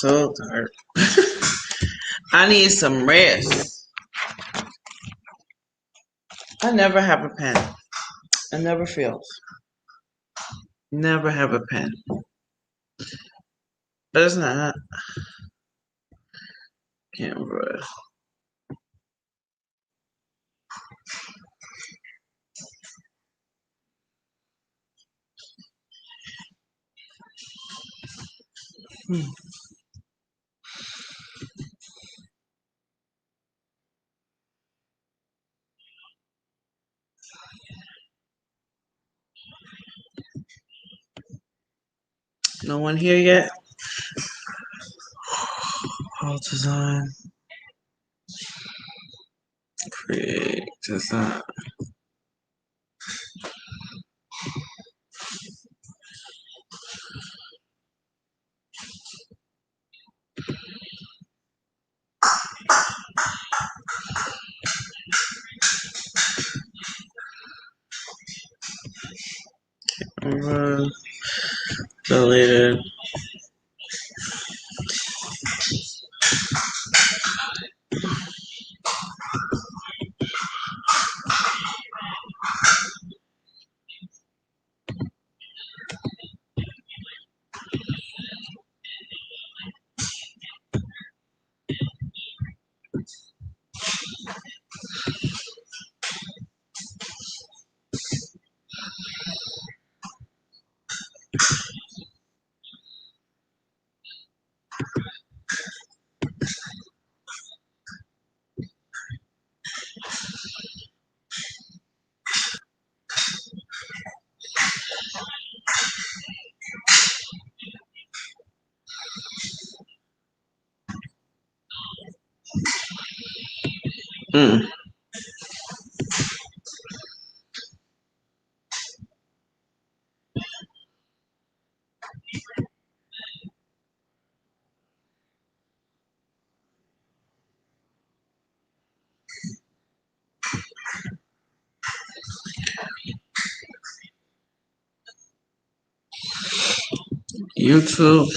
So tired. I need some rest. I never have a pen. It never fails. Never have a pen. But it's not. Canberra. No one here yet? All design. Create design. Deleted. YouTube.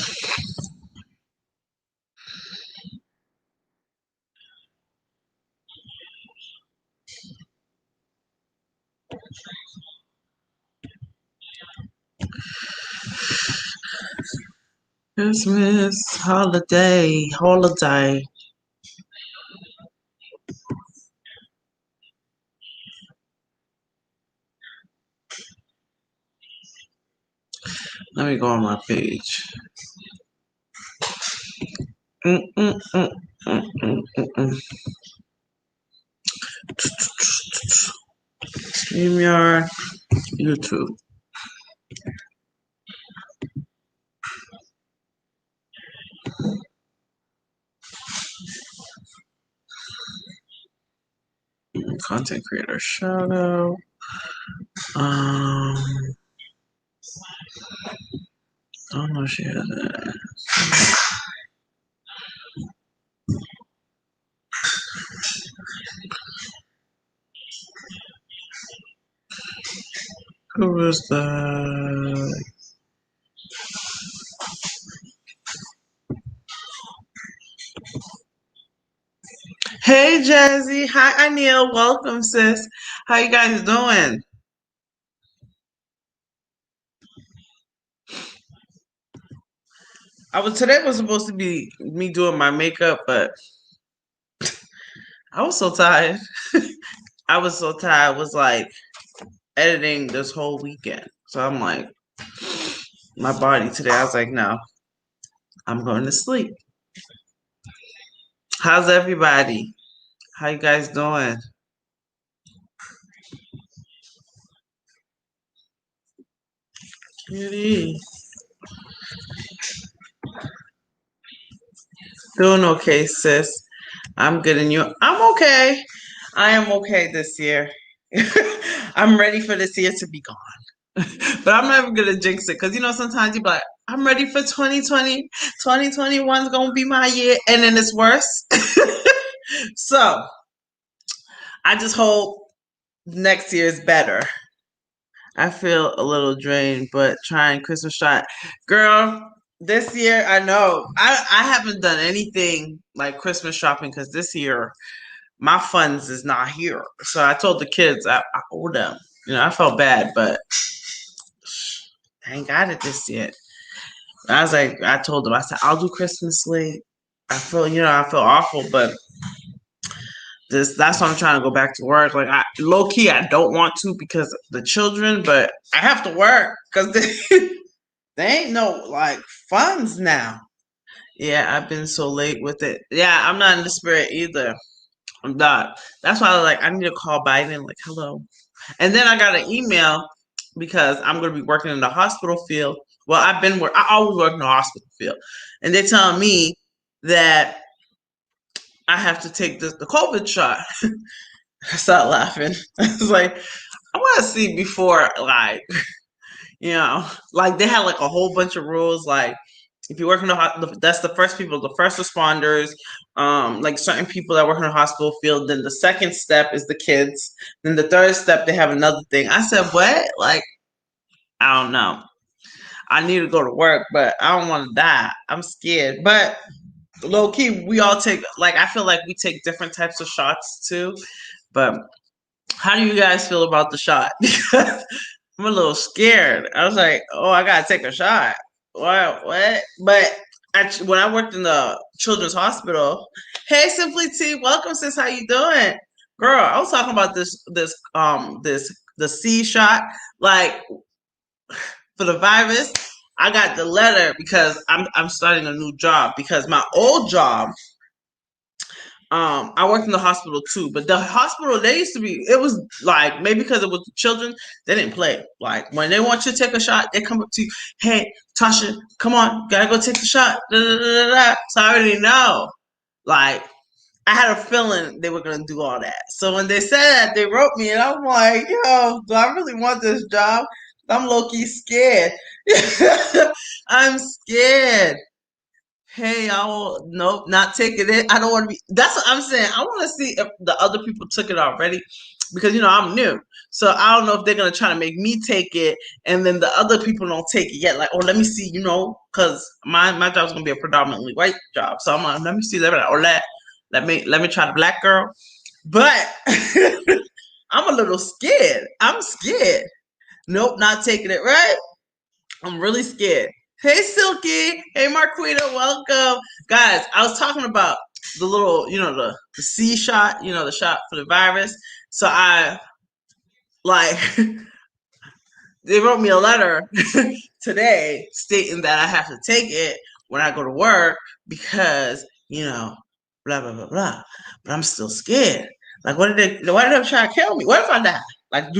Christmas holiday. Let me go on my page. StreamYard, YouTube. Content creator shout out. I don't know if she has that. Who was that? Hey Jazzy. Hi Anil. Welcome, sis. How you guys doing? Today was supposed to be me doing my makeup, but I was so tired. I was so tired. I was like editing this whole weekend. So I'm like, my body today, I was like, no, I'm going to sleep. How's everybody? How you guys doing? Cutie. Doing okay, sis. I'm good and you. I'm okay. I am okay this year. I'm ready for this year to be gone. But I'm never gonna jinx it because sometimes you be like, I'm ready for 2020. 2021 is gonna be my year, and then it's worse. So I just hope next year is better. I feel a little drained, but trying Christmas shot. Girl, this year, I know I haven't done anything like Christmas shopping because this year my funds is not here. So I told the kids I owe them. I felt bad, but I ain't got it this year. I told them, I said, I'll do Christmas late. I feel awful, but that's why I'm trying to go back to work. Like, low key, I don't want to because of the children, but I have to work because they ain't no like funds now. Yeah, I've been so late with it. Yeah, I'm not in the spirit either. I'm not. That's why I need to call Biden, like, hello. And then I got an email because I'm going to be working in the hospital field. Well, I always work in the hospital field. And they're telling me that I have to take the COVID shot. I started laughing. I was like, I want to see before, like they had like a whole bunch of rules. Like if you work in that's the first people, the first responders, like certain people that work in the hospital field. Then the second step is the kids. Then the third step, they have another thing. I said, what? Like, I don't know. I need to go to work, but I don't want to die. I'm scared. But low key, we all take, like, I feel like we take different types of shots too. But how do you guys feel about the shot? Because I'm a little scared. I was like, oh, I gotta take a shot. What? But when I worked in the children's hospital, hey, Simply T, welcome, sis. How you doing, girl? I was talking about the C shot, like for the virus. I got the letter because I'm starting a new job because my old job I worked in the hospital too, but the hospital they used to be it was like maybe because it was the children, they didn't play. Like when they want you to take a shot, they come up to you, hey Tasha, come on, gotta go take the shot. Da, da, da, da. So I already know. Like I had a feeling they were gonna do all that. So when they said that, they wrote me and I'm like, yo, do I really want this job? I'm low key scared. I'm scared. Hey, nope, not taking it. I don't want to be. That's what I'm saying. I want to see if the other people took it already, because I'm new. So I don't know if they're gonna try to make me take it, and then the other people don't take it yet. Like, oh, let me see, because my job's gonna be a predominantly white job. So I'm like, let me see that or let me try the black girl. But I'm a little scared. I'm scared. Nope, not taking it. Right? I'm really scared. Hey, Silky. Hey, Marquita. Welcome. Guys, I was talking about the little, the C shot, the shot for the virus. So like, they wrote me a letter today stating that I have to take it when I go to work because, blah, blah, blah, blah. But I'm still scared. Like, why did they try to kill me? What if I die? Like,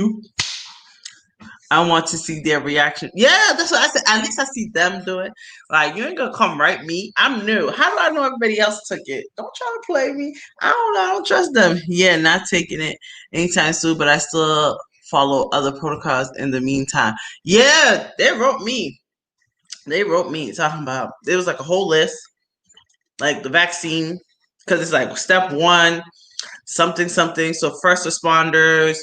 I want to see their reaction. Yeah, that's what I said. At least I see them do it. Like, you ain't gonna come right me. I'm new. How do I know everybody else took it? Don't try to play me. I don't know. I don't trust them. Yeah, not taking it anytime soon, but I still follow other protocols in the meantime. Yeah, they wrote me. They wrote me talking about it was like a whole list, like the vaccine, because it's like step one, something something. So first responders,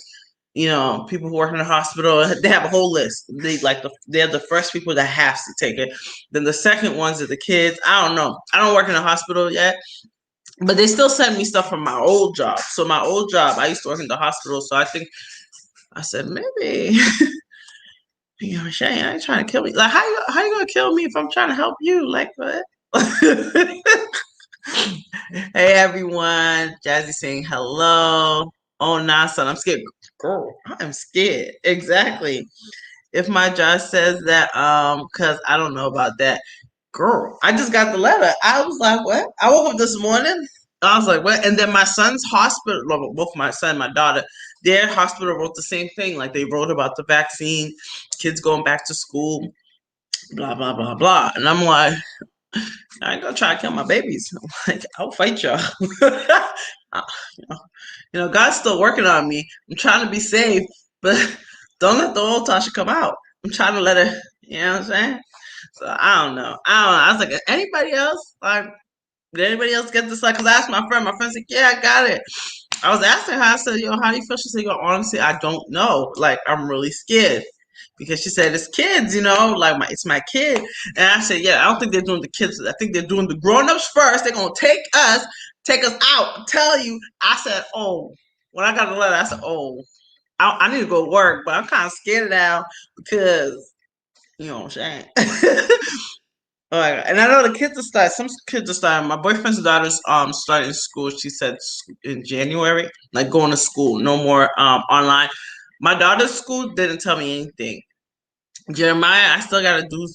people who work in the hospital, they have a whole list. They're the first people that have to take it. Then the second ones are the kids. I don't know. I don't work in a hospital yet, but they still send me stuff from my old job. So my old job, I used to work in the hospital. So I said maybe, Shane, I ain't trying to kill me. Like how you gonna kill me if I'm trying to help you? Like what? Hey everyone, Jazzy saying hello. Oh nah, son, I'm scared. Girl, I'm scared. Exactly. If my job says that, because I don't know about that. Girl, I just got the letter. I was like, what? I woke up this morning. I was like, what? And then my son's hospital, well, both my son and my daughter, their hospital wrote the same thing. Like they wrote about the vaccine, kids going back to school, blah, blah, blah, blah. And I'm like, I ain't gonna try to kill my babies. I'm like, I'll fight y'all. God's still working on me. I'm trying to be safe, but don't let the old Tasha come out. I'm trying to let her, you know what I'm saying? So I don't know. I was like, anybody else? Like, did anybody else get this? Like, because I asked my friend. My friend said, yeah, I got it. I was asking her, I said, how do you feel? She said, honestly, I don't know. Like, I'm really scared. because she said it's kids, like it's my kid. And I said, yeah, I don't think they're doing the kids. I think they're doing the grown-ups first. They're gonna take us out. I'm telling you. I said, oh, when I got the letter, I said, oh, I need to go to work, but I'm kind of scared now because what I'm saying. Oh my God. And I know the kids are starting. Some kids are starting. My boyfriend's daughter's starting school. She said in January, like going to school, no more online. My daughter's school didn't tell me anything. Jeremiah, I still gotta do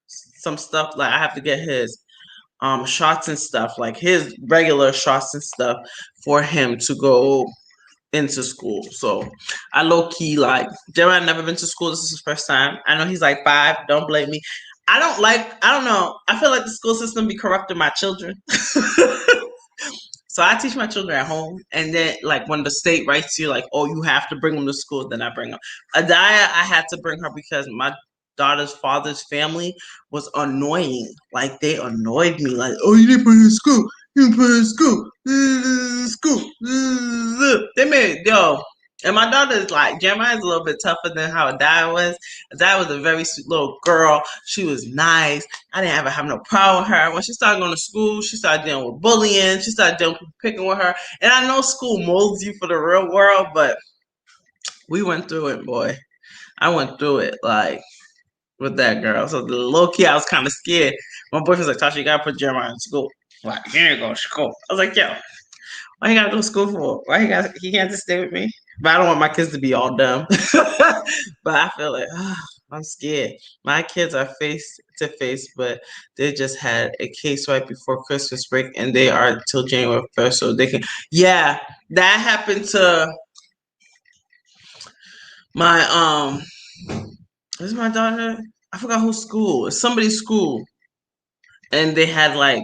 some stuff. Like I have to get his shots and stuff, like his regular shots and stuff for him to go into school. So I low key like Jeremiah never been to school. This is his first time. I know he's like 5. Don't blame me. I don't know. I feel like the school system be corrupting my children. So I teach my children at home, and then like when the state writes you like, oh, you have to bring them to school, then I bring them. Adaya, I had to bring her because my daughter's father's family was annoying. Like they annoyed me. Like, oh, you didn't put her in school. You didn't put her in school. School. They made and my daughter is like Jeremiah's a little bit tougher than how Adaya was. Adaya was a very sweet little girl. She was nice. I didn't ever have no problem with her. When she started going to school, she started dealing with bullying. She started dealing with picking with her. And I know school molds you for the real world, but we went through it, boy. I went through it like with that girl. So the low key, I was kind of scared. My boyfriend's like, Tasha, you gotta put Jeremiah in school. I'm like, here you go, school. I was like, yo, why he gotta go to school for? He can't just stay with me? But I don't want my kids to be all dumb. But I feel like I'm scared. My kids are face to face, but they just had a case right before Christmas break, and they are till January 1st, so they can. Yeah, that happened to my Is my daughter? I forgot whose school. It's somebody's school, and they had like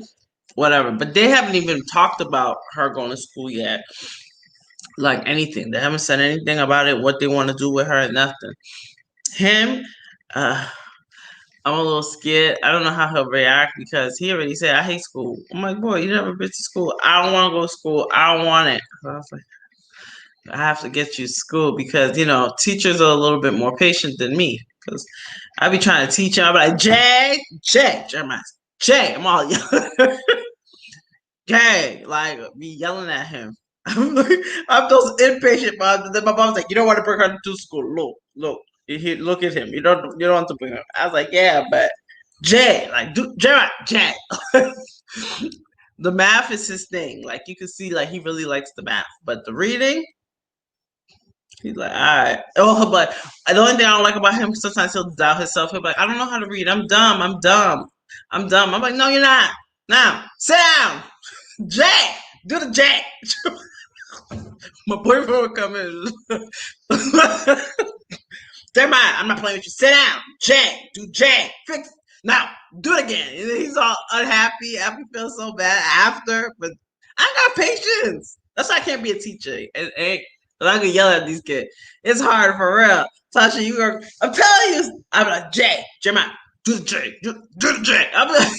whatever, but they haven't even talked about her going to school yet. Like anything, they haven't said anything about it. What they want to do with her, nothing. Him, uh, I'm a little scared. I don't know how he'll react because he already said, I hate school. I'm like, boy, you never been to school. I don't want to go to school. I don't want it. So I was like, I have to get you to school because, teachers are a little bit more patient than me. Because I be trying to teach him. I be like, Jeremiah, Jay. I'm all yelling. Jay, like, be yelling at him. I'm those impatient moms. Then my mom's like, you don't want to bring her to school. Look. Look at him. You don't want to bring him. I was like, yeah, but Jay, like, Jay. The math is his thing. Like you can see, like he really likes the math, but the reading, he's like, all right. Oh, but the only thing I don't like about him, sometimes he'll doubt himself. He'll be like, I don't know how to read. I'm dumb. I'm like, no, you're not. Now, sit down. Jay, do the Jay. My boyfriend would come in. Jeremiah, I'm not playing with you. Sit down. Jay, do Jay. Fix. Now, do it again. And then he's all unhappy. I feel so bad after, but I got patience. That's why I can't be a teacher. And I can yell at these kids. It's hard for real. Tasha, I'm telling you. I'm like, Jeremiah, do the J. Do the J. I'm like,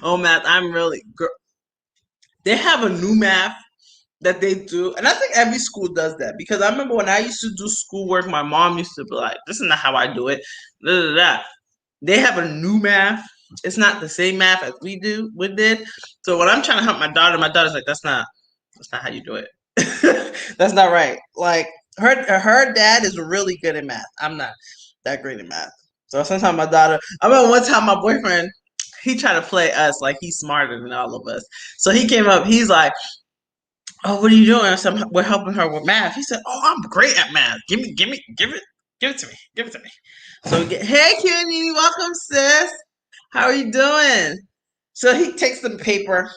oh, math, I'm really. They have a new math that they do, and I think every school does that because I remember when I used to do schoolwork, my mom used to be like, "This is not how I do it." Da, da, da. They have a new math. It's not the same math as we did. So when I'm trying to help my daughter's like, that's not how you do it. That's not right. Like her dad is really good at math. I'm not that great at math. So sometimes my daughter, I remember one time my boyfriend, he tried to play us like he's smarter than all of us. So he came up, he's like, oh, what are you doing? I said, we're helping her with math. He said, oh, I'm great at math. Give it to me. Give it to me. So we get, hey, Kenny, welcome, sis. How are you doing? So he takes the paper,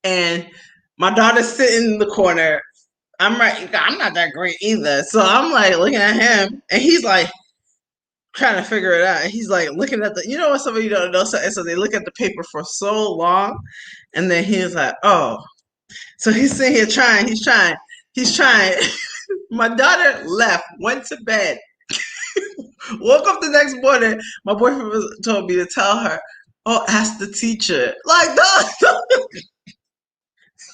and my daughter's sitting in the corner. I'm not that great either. So I'm like looking at him, and he's like trying to figure it out. And he's like looking at what somebody don't know. So they look at the paper for so long, and then he's like, oh. So he's sitting here trying. He's trying. My daughter left, went to bed, woke up the next morning. My boyfriend told me to tell her, oh, ask the teacher. Like, no.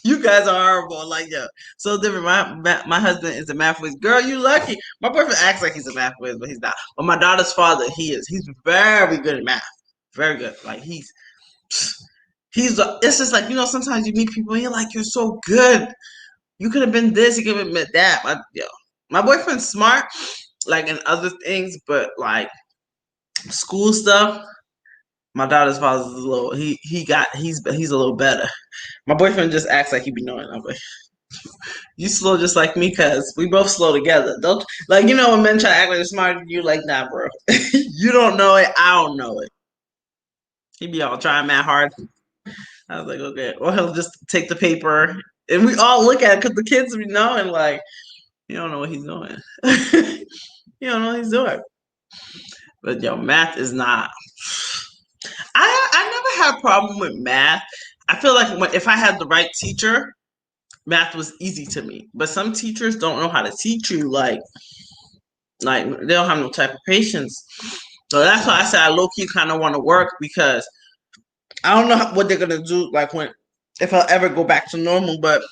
You guys are horrible. Like, yo, so different. My husband is a math whiz. Girl, you lucky. My boyfriend acts like he's a math whiz, but he's not. But my daughter's father, he is. He's very good at math. Very good. Like it's just like, sometimes you meet people and you're like, you're so good. You could have been this, you could have been that. My boyfriend's smart, like in other things, but like school stuff, my daughter's father's a little he's a little better. My boyfriend just acts like he be knowing. I'm like, you slow just like me, cause we both slow together. Don't like when men try to act like they're smarter than you, like, nah, bro. You don't know it, I don't know it. He be all trying mad hard. I was like, okay. Or he'll just take the paper and we all look at it because the kids be knowing, like, you don't know what he's doing. You don't know what he's doing. But yo, math is not. I never had a problem with math. I feel like if I had the right teacher, math was easy to me. But some teachers don't know how to teach you. Like they don't have no type of patience. So that's why I said I low key kind of want to work, because I don't know what they're gonna do. Like if I'll ever go back to normal, but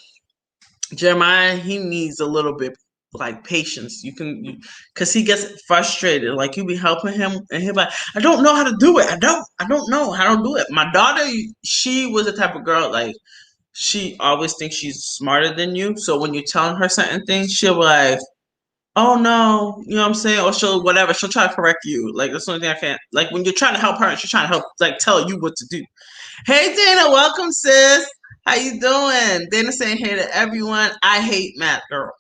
Jeremiah, he needs a little bit like patience. Because he gets frustrated. Like you be helping him, and he'll be like, "I don't know how to do it. I don't know how to do it." My daughter, she was the type of girl, like she always thinks she's smarter than you. So when you're telling her certain things, she'll be like, "Oh no," you know what I'm saying, or she'll try to correct you. Like that's the only thing I can't. Like when you're trying to help her, and she's trying to help, like tell you what to do. Hey Dana, welcome sis. How you doing? Dana saying hey to everyone. I hate math, girl.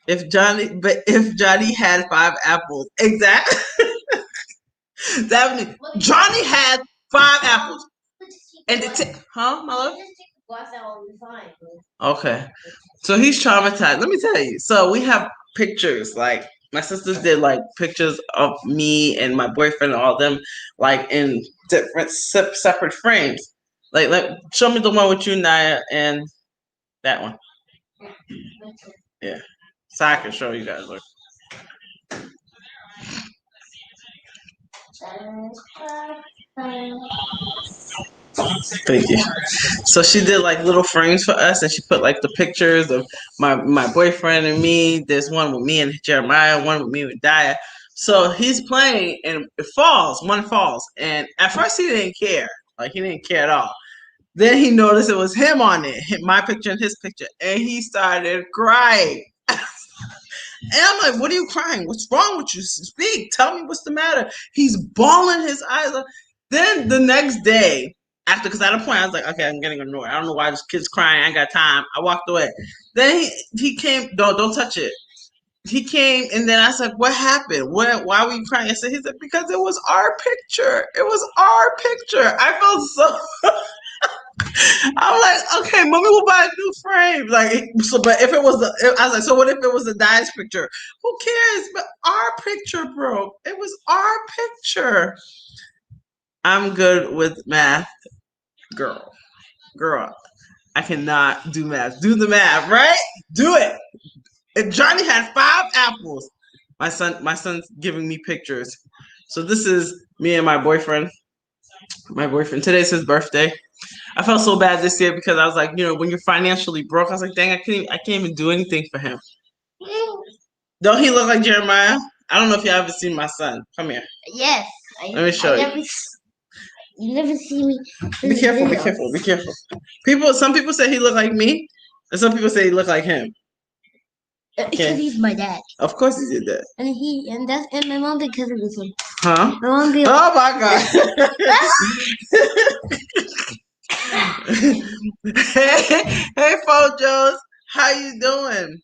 If Johnny had 5 apples, exactly. Definitely. Johnny had 5 apples, and huh, my love? Okay, so he's traumatized. Let me tell you. So we have pictures. Like my sisters did like pictures of me and my boyfriend and all them, like in different separate frames. Like, show me the one with you, Naya, and that one. Yeah, so I can show you guys. Look. Thank you. So she did like little frames for us, and she put like the pictures of my boyfriend and me. There's one with me and Jeremiah, one with me with Daya. So he's playing, and it falls. One falls, and at first he didn't care. Like he didn't care at all. Then he noticed it was him on it, my picture and his picture, and he started crying. And I'm like, "What are you crying? What's wrong with you? Speak. Tell me what's the matter." He's bawling his eyes out. Then the next day, because at a point I was like, okay, I'm getting annoyed. I don't know why this kid's crying. I ain't got time. I walked away. Then he came. Don't touch it. He came, and then I said, "What happened? Why were you crying?" He said, "Because it was our picture. It was our picture." I felt so. I'm like, okay, mommy will buy a new frame. Like, so, but if it was I was like, so what if it was the Dice picture? Who cares? But our picture broke. It was our picture. I'm good with math, girl. Girl, I cannot do math. Do the math, right? Do it. If Johnny had 5 apples, my son's giving me pictures. So this is me and my boyfriend. My boyfriend. Today's his birthday. I felt so bad this year because I was like, when you're financially broke, I was like, dang, I can't even do anything for him. Don't he look like Jeremiah? I don't know if you ever seen my son. Come here. Yes. Let me show you. You never see me. Be careful, be careful, be careful. Some people say he look like me, and some people say he look like him. Because he's my dad. Of course he's your dad. And my mom because of this one. Huh? My mom be oh my god. hey Fojos, how you doing?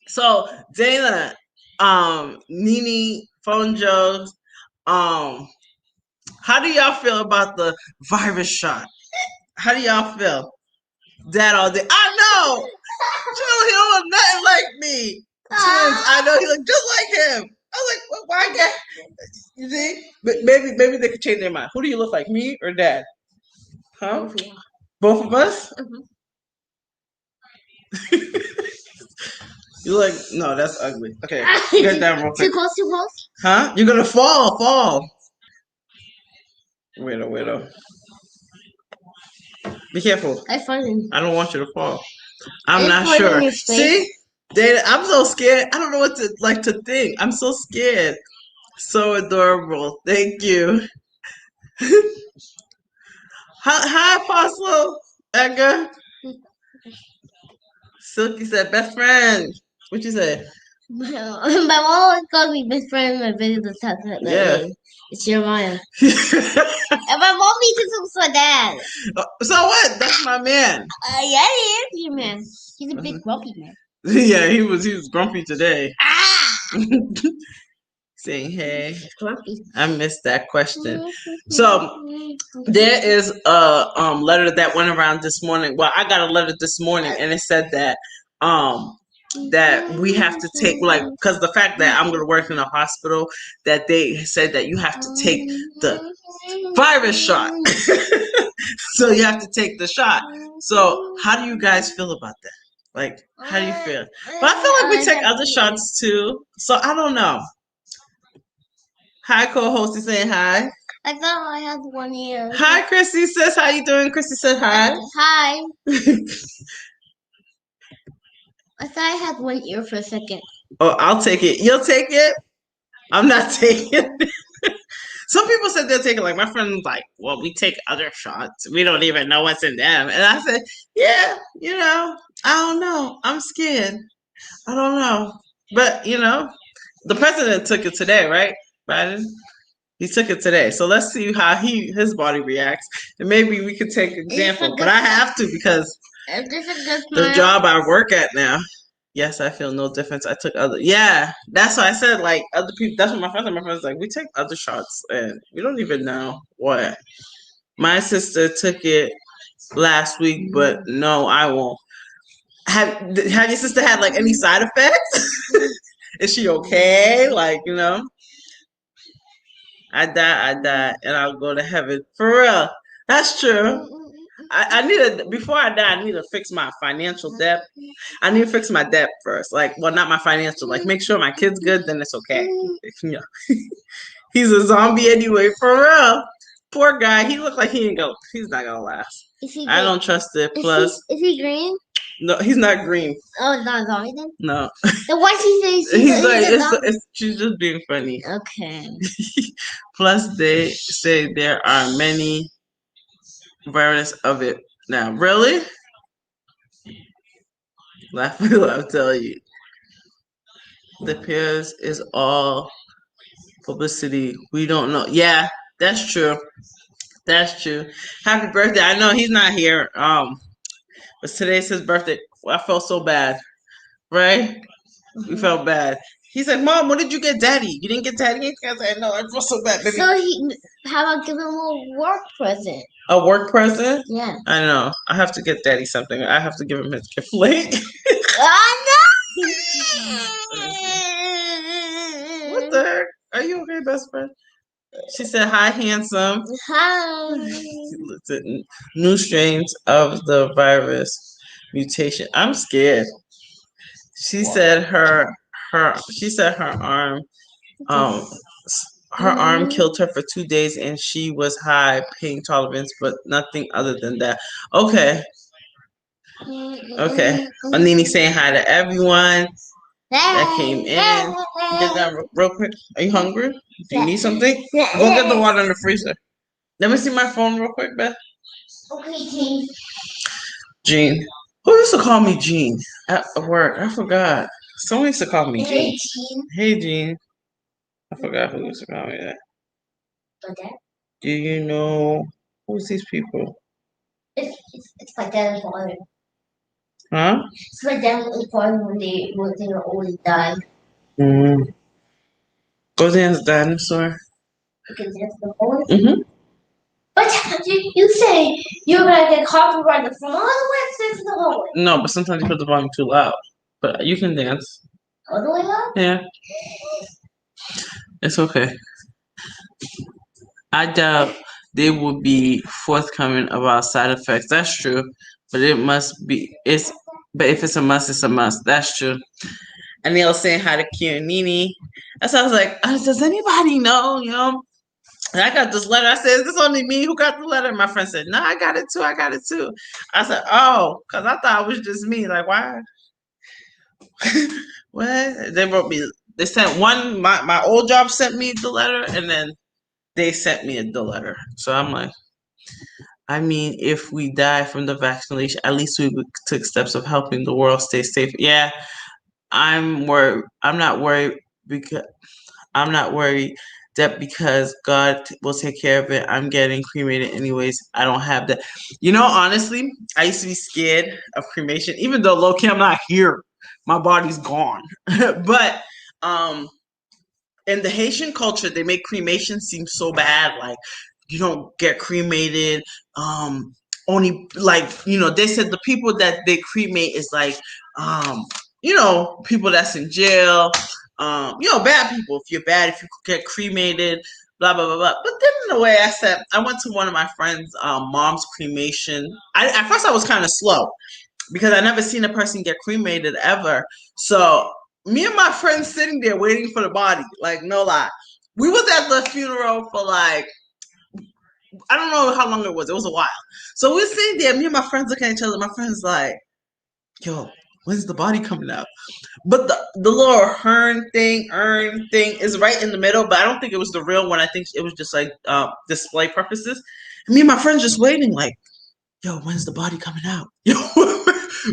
So Dana, Nene, Fonjos, how do y'all feel about the virus shot? How do y'all feel? Dad all day. I know. He don't look nothing like me. Twins. I know he look just like him. I was like, well, why can't you see? But maybe they could change their mind. Who do you look like, me or Dad? Huh? Both of us? You like no, that's ugly. Okay, get down real quick. Too close. Huh? You're gonna fall. Widow. Be careful. I frozen. I don't want you to fall. I'm It's not right in sure. your face. See, Dana, I'm so scared. I don't know what to think. I'm so scared. So adorable. Thank you. Hi, Apostle Edgar. Silky said, best friend. What you say? My mom always calls me best friend when I visit the house. Yeah. It's Jeremiah. And my mom needs to talk to my dad. So what? That's my man. Yeah, he is your man. He's a big grumpy man. Yeah, he was grumpy today. Ah! Saying hey. Grumpy. I missed that question. So there is a letter that went around this morning. Well, I got a letter this morning, and it said that that we have to take, like, because the fact that I'm going to work in a hospital, that they said that you have to take the virus shot. So you have to take the shot. So how do you guys feel about that? Like, how do you feel? But I feel like we take other shots too. So I don't know. Hi, co-host is saying hi. I thought I had 1 year. Hi, Chrissy says, how you doing? Chrissy said hi. Hi. I thought I had 1 ear for a second. Oh, I'll take it. You'll take it? I'm not taking it. Some people said they'll take it. Like, my friend's like, well, we take other shots. We don't even know what's in them. And I said, yeah, I don't know. I'm scared. I don't know. But, the president took it today, right, Biden? He took it today. So let's see how his body reacts. And maybe we could take an example. But I have to because the job I work at now. Yes, I feel no difference. I took yeah, that's why I said, like, other people. That's what my friends like, we take other shots and we don't even know what. My sister took it last week, but no, I won't. Have your sister had like any side effects? Is she okay? Like, I die, and I'll go to heaven. For real. That's true. Before I die, I need to fix my financial debt. I need to fix my debt first. Like, well, not my financial. Like, make sure my kid's good, then it's okay. He's a zombie anyway, for real. Poor guy. He looked like he's not gonna last. I don't trust it. Plus, is he green? No, he's not green. Oh, it's not a zombie then? No. Then why she say he's like, she's just being funny. Okay. Plus, they say there are many variants of it now. Really? I'll tell you. The Piers is all publicity. We don't know. Yeah, that's true. That's true. Happy birthday. I know he's not here. But today's his birthday. I felt so bad. Right? We felt bad. He said, Mom, what did you get Daddy? You didn't get Daddy? I said, no, I feel so bad, baby. So how about giving him a work present? A work present? Yeah. I know. I have to get Daddy something. I have to give him his gift late. Oh, no! What the heck? Are you okay, best friend? She said, hi, handsome. Hi. New strains of the virus mutation. I'm scared. She said her arm killed her for 2 days and she was high pain tolerance, but nothing other than that. Okay. Anini saying hi to everyone that came in. Get that real quick. Are you hungry? Do you need something? Go get the water in the freezer. Let me see my phone real quick, Beth. Okay, Jean. Jean. Who used to call me Jean at work? I forgot. Someone used to call me Jean. Hey, Jean. I forgot who used to call me that. Okay. Do you know who's these people? It's my dad and father. Huh? It's my dad and father when they were old died. Go dance dinosaur. Because that's the old. But you say you're gonna get copyrighted from all the way upstairs to the hallway. No, but sometimes you put the volume too loud. But you can dance. All the way loud? Yeah. It's okay. I doubt they will be forthcoming about side effects. That's true. But it must be. But if it's a must, it's a must. That's true. And they'll say hi to Kieranini. That sounds like, does anybody know? And I got this letter. I said, "Is this only me who got the letter?" My friend said, "No, I got it too. I got it too." I said, "Oh, because I thought it was just me. Like, why? What?" They wrote me. They sent one. My old job sent me the letter, and then they sent me the letter. So I'm like, I mean, if we die from the vaccination, at least we took steps of helping the world stay safe. Yeah, I'm worried. I'm not worried because I'm not worried that because God will take care of it. I'm getting cremated anyways. I don't have that. Honestly, I used to be scared of cremation, even though low key I'm not here. My body's gone. But um in the Haitian culture, they make cremation seem so bad. Like you don't get cremated. Only like they said the people that they cremate is like people that's in jail. Bad people. If you're bad, if you get cremated, blah blah blah blah. But then in a way, I went to one of my friends' mom's cremation. At first I was kind of slow because I never seen a person get cremated ever. So me and my friends sitting there waiting for the body, like no lie. We was at the funeral for like I don't know how long it was. It was a while. So we're sitting there, me and my friends looking at each other. My friend's like, "Yo, when's the body coming out?" But the little urn thing is right in the middle. But I don't think it was the real one. I think it was just like display purposes. And me and my friends just waiting, like, "Yo, when's the body coming out?" Yo, we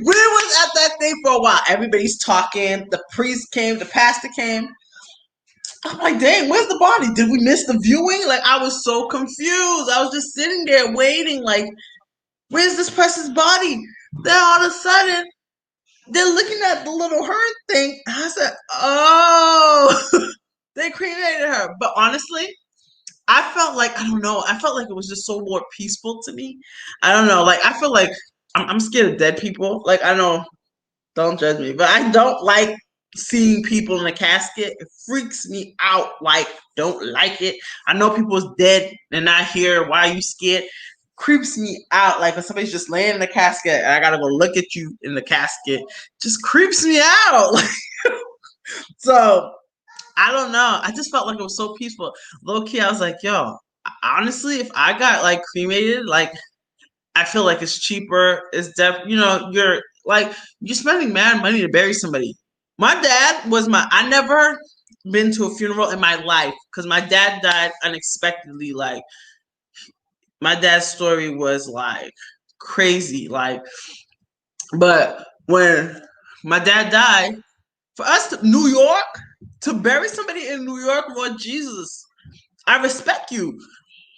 was at that thing for a while. Everybody's talking. The priest came. The pastor came. I'm like, dang, where's the body? Did we miss the viewing? Like, I was so confused. I was just sitting there waiting, like, where's this person's body? Then all of a sudden, they're looking at the little herd thing. And I said, oh, they cremated her. But honestly, I felt like, I don't know, I felt like it was just so more peaceful to me. I don't know. Like, I feel like I'm scared of dead people. Like, I know, don't judge me, but I don't like seeing people in a casket. It freaks me out. Like, don't like it. I know people's dead and not here. Why are you scared? Creeps me out. Like when somebody's just laying in the casket and I gotta go look at you in the casket, just creeps me out. So I don't know. I just felt like it was so peaceful. Low key, I was like, yo, honestly, if I got like cremated, like I feel like it's cheaper. It's you're spending mad money to bury somebody. My dad was I never been to a funeral in my life because my dad died unexpectedly. Like my dad's story was like crazy. Like, but when my dad died, for us to New York to bury somebody in New York, Lord Jesus, I respect you.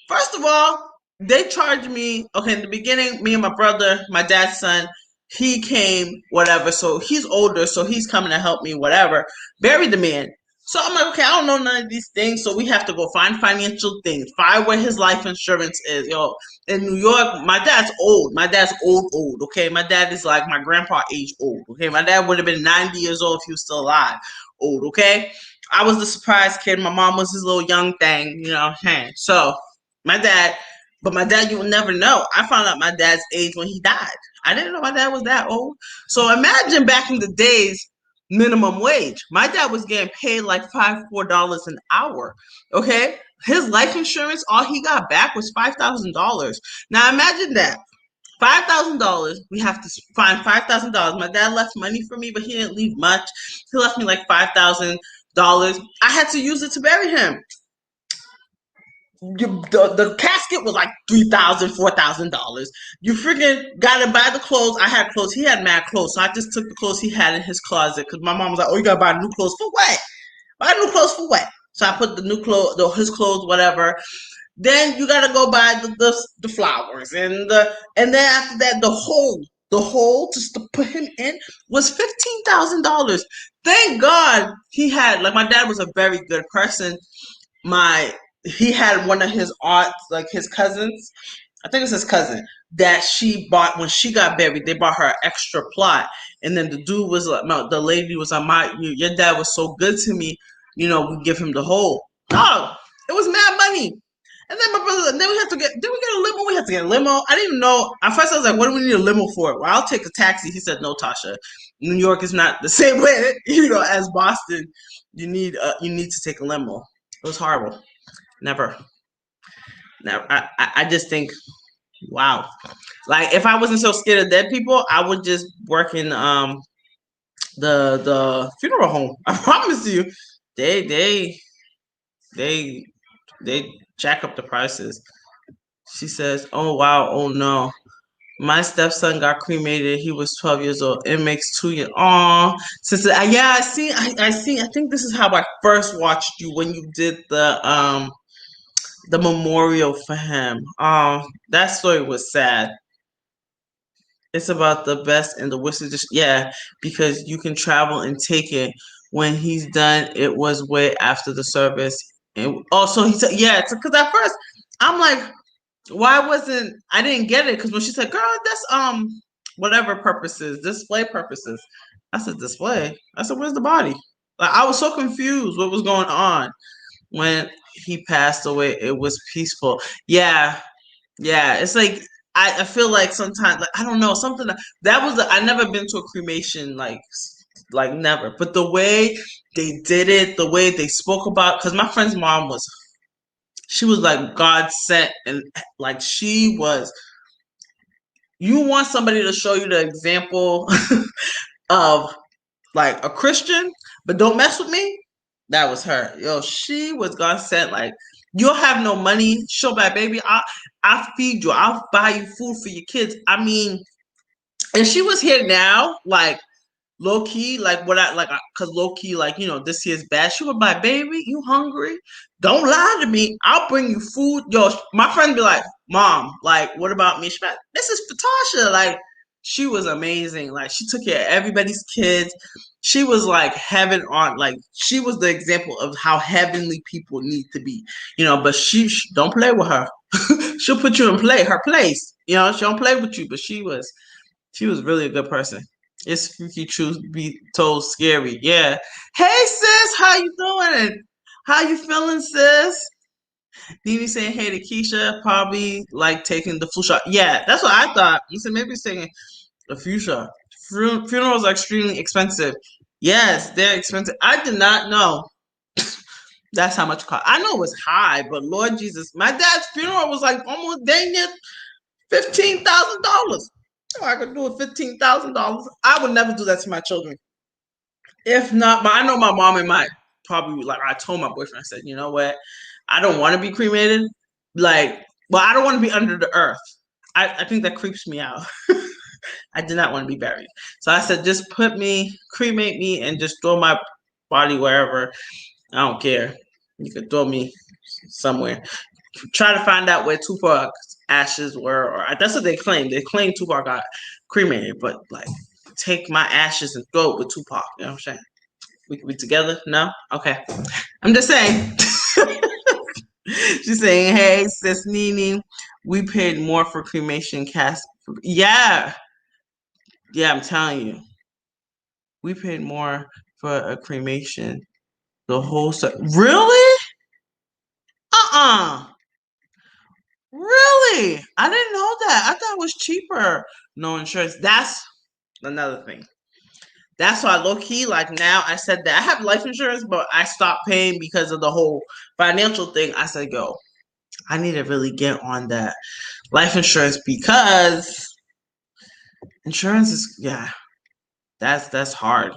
First of all, they charged me. Okay, in the beginning, me and my brother, my dad's son, he came, whatever. So he's older, so he's coming to help me, whatever. Bury the man. So I'm like, okay, I don't know none of these things, so we have to go find financial things, find where his life insurance is. In New York, my dad's old. My dad's old. Okay, my dad is like my grandpa age old. Okay, my dad would have been 90 years old if he was still alive. Old. Okay, I was the surprise kid. My mom was his little young thing. So my dad, but my dad, you will never know. I found out my dad's age when he died. I didn't know my dad was that old. So imagine back in the days, minimum wage. My dad was getting paid like $4 an hour. Okay. His life insurance, all he got back was $5,000. Now imagine that. $5,000. We have to find $5,000. My dad left money for me, but he didn't leave much. He left me like $5,000. I had to use it to bury him. The casket was like $3,000, $4,000. You freaking gotta buy the clothes. I had clothes. He had mad clothes, so I just took the clothes he had in his closet because my mom was like, "Oh, you gotta buy new clothes for what? Buy new clothes for what?" So I put the new clothes, his clothes, whatever. Then you gotta go buy the flowers and then after that the hole just to put him in was $15,000. Thank God he had like my dad was a very good person. He had one of his aunts, like his cousins, I think it's his cousin, that she bought when she got buried. They bought her an extra plot, and then the dude was like, no, the lady was like, your dad was so good to me, we give him the whole. No, it was mad money. And then my brother, and then we had to did we get a limo? We had to get a limo. I didn't even know. At first, I was like, what do we need a limo for? Well, I'll take a taxi. He said, no, Tasha. New York is not the same way, as Boston. You need to take a limo. It was horrible. Never. Now, I just think, wow. Like if I wasn't so scared of dead people, I would just work in the funeral home. I promise you, they they they they jack up the prices. She says, "Oh wow, oh no." My stepson got cremated. He was 12 years old. It makes 2 years. Oh, sister, yeah, I see. I see. I think this is how I first watched you when you did the memorial for him. That story was sad. It's about the best and the worst. Yeah, because you can travel and take it. When he's done, it was way after the service. And also, he said, yeah, because at first I'm like, why wasn't I didn't get it? Because when she said, girl, that's whatever purposes, display purposes. I said, display. I said, where's the body? Like I was so confused what was going on when he passed away. It was peaceful. Yeah, yeah, it's like I feel like sometimes like I don't know something that was I never been to a cremation like never, but the way they did it, the way they spoke about because my friend's mom was she was like God sent and like she was. You want somebody to show you the example of like a Christian, but don't mess with me. That was her. Yo, she was God sent. Like, you'll have no money. She'll be like, baby, I'll feed you. I'll buy you food for your kids. I mean, if she was here now, like low key, like what I like, cause low key, like this here's bad. She would be like, baby, you hungry? Don't lie to me. I'll bring you food. Yo, my friend be like, mom, like, what about me? She be like, this is Patasha. Like, she was amazing. Like, she took care of everybody's kids. She was like heaven on. Like, she was the example of how heavenly people need to be. But she don't play with her. She'll put you in her place. She don't play with you. But she was really a good person. It's freaky truth be told scary. Yeah. Hey sis, how you doing? How you feeling, sis? Nene saying hey to Keisha, probably like taking the flu shot. Yeah, that's what I thought. You said maybe taking the flu shot. Funerals are extremely expensive. Yes, they're expensive. I did not know that's how much it cost. I know it was high, but Lord Jesus, my dad's funeral was like almost dang near $15,000. Oh, I could do it $15,000. I would never do that to my children. If not, but I know my mom and my probably like I told my boyfriend, I said, you know what? I don't want to be cremated. Like, well, I don't want to be under the earth. I think that creeps me out. I did not want to be buried. So I said, just cremate me, and just throw my body wherever. I don't care. You could throw me somewhere. Try to find out where Tupac's ashes were, or that's what they claim. They claim Tupac got cremated, but like take my ashes and throw it with Tupac. You know what I'm saying? We could be together? No? Okay. I'm just saying. She's saying, hey, sis Nene, we paid more for cremation cast. Yeah. Yeah, I'm telling you. We paid more for a cremation. The whole set. Really? Uh-uh. Really? I didn't know that. I thought it was cheaper. No insurance. That's another thing. That's why low key, like now I said that I have life insurance, but I stopped paying because of the whole financial thing. I said, yo, I need to really get on that life insurance because insurance is that's hard.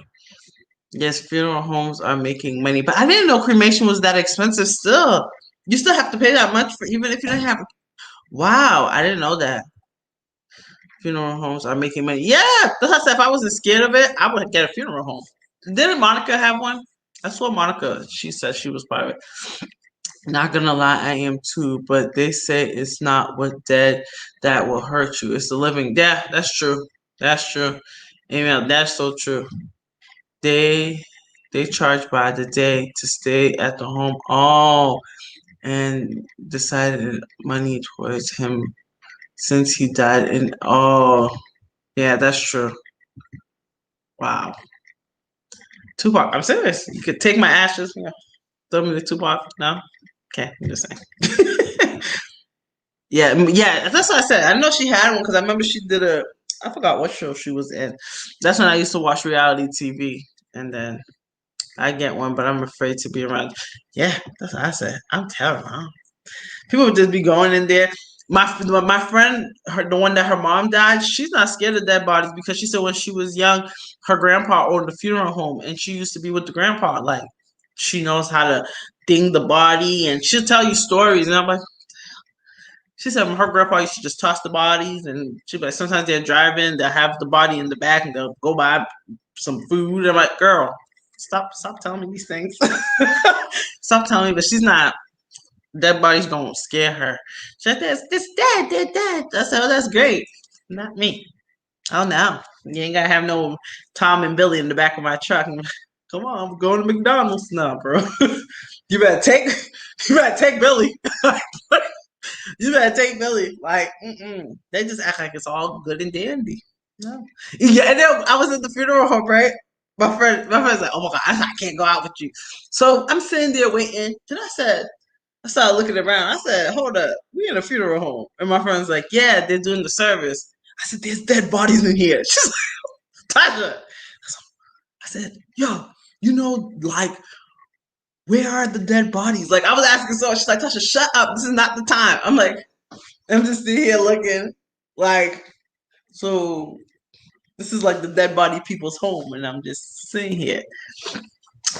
Yes, funeral homes are making money, but I didn't know cremation was that expensive still. You still have to pay that much for even if you don't have wow, I didn't know that. Funeral homes are making money. Yeah, that's what I said. If I wasn't scared of it, I would get a funeral home. Didn't Monica have one? I saw Monica. She said she was private. Not gonna lie, I am too. But they say it's not what dead that will hurt you. It's the living. Yeah, that's true. That's true. Amen. That's so true. They they charge by the day to stay at the home. Oh, and decided money towards him since he died. And oh, yeah, that's true. Wow. Tupac, I'm serious. You could take my ashes, throw me to Tupac. No? Okay, I'm just saying. Yeah, yeah, that's what I said. I know she had one because I remember she did I forgot what show she was in. That's when I used to watch reality TV. And then I get one, but I'm afraid to be around. Yeah, that's what I said. I'm terrible. Huh? People would just be going in there. My friend, the one that her mom died, she's not scared of dead bodies because she said when she was young, her grandpa owned a funeral home, and she used to be with the grandpa. Like she knows how to ding the body, and she'll tell you stories. And I'm like, she said her grandpa used to just toss the bodies, and she'd be like, sometimes they're driving, they'll have the body in the back, and they'll go buy some food. I'm like, girl, stop telling me these things. Stop telling me, but she's not. Dead bodies don't scare her. She's like, this dead, dead, dead. I said, oh, that's great. Not me. Oh no, you ain't gotta have no Tom and Billy in the back of my truck. Come on, I'm going to McDonald's now, bro. you better take, you better take Billy. You better take Billy. Like, they just act like it's all good and dandy. No. Yeah, and then I was at the funeral home, right? My friend's like, oh my god, I can't go out with you. So I'm sitting there waiting. Then I started looking around. I said, hold up, we in a funeral home. And my friend's like, yeah, they're doing the service. I said, there's dead bodies in here. She's like, Tasha. I said, yo, like, where are the dead bodies? Like, I was asking so she's like, Tasha, shut up. This is not the time. I'm just sitting here looking like, so this is like the dead body people's home. And I'm just sitting here.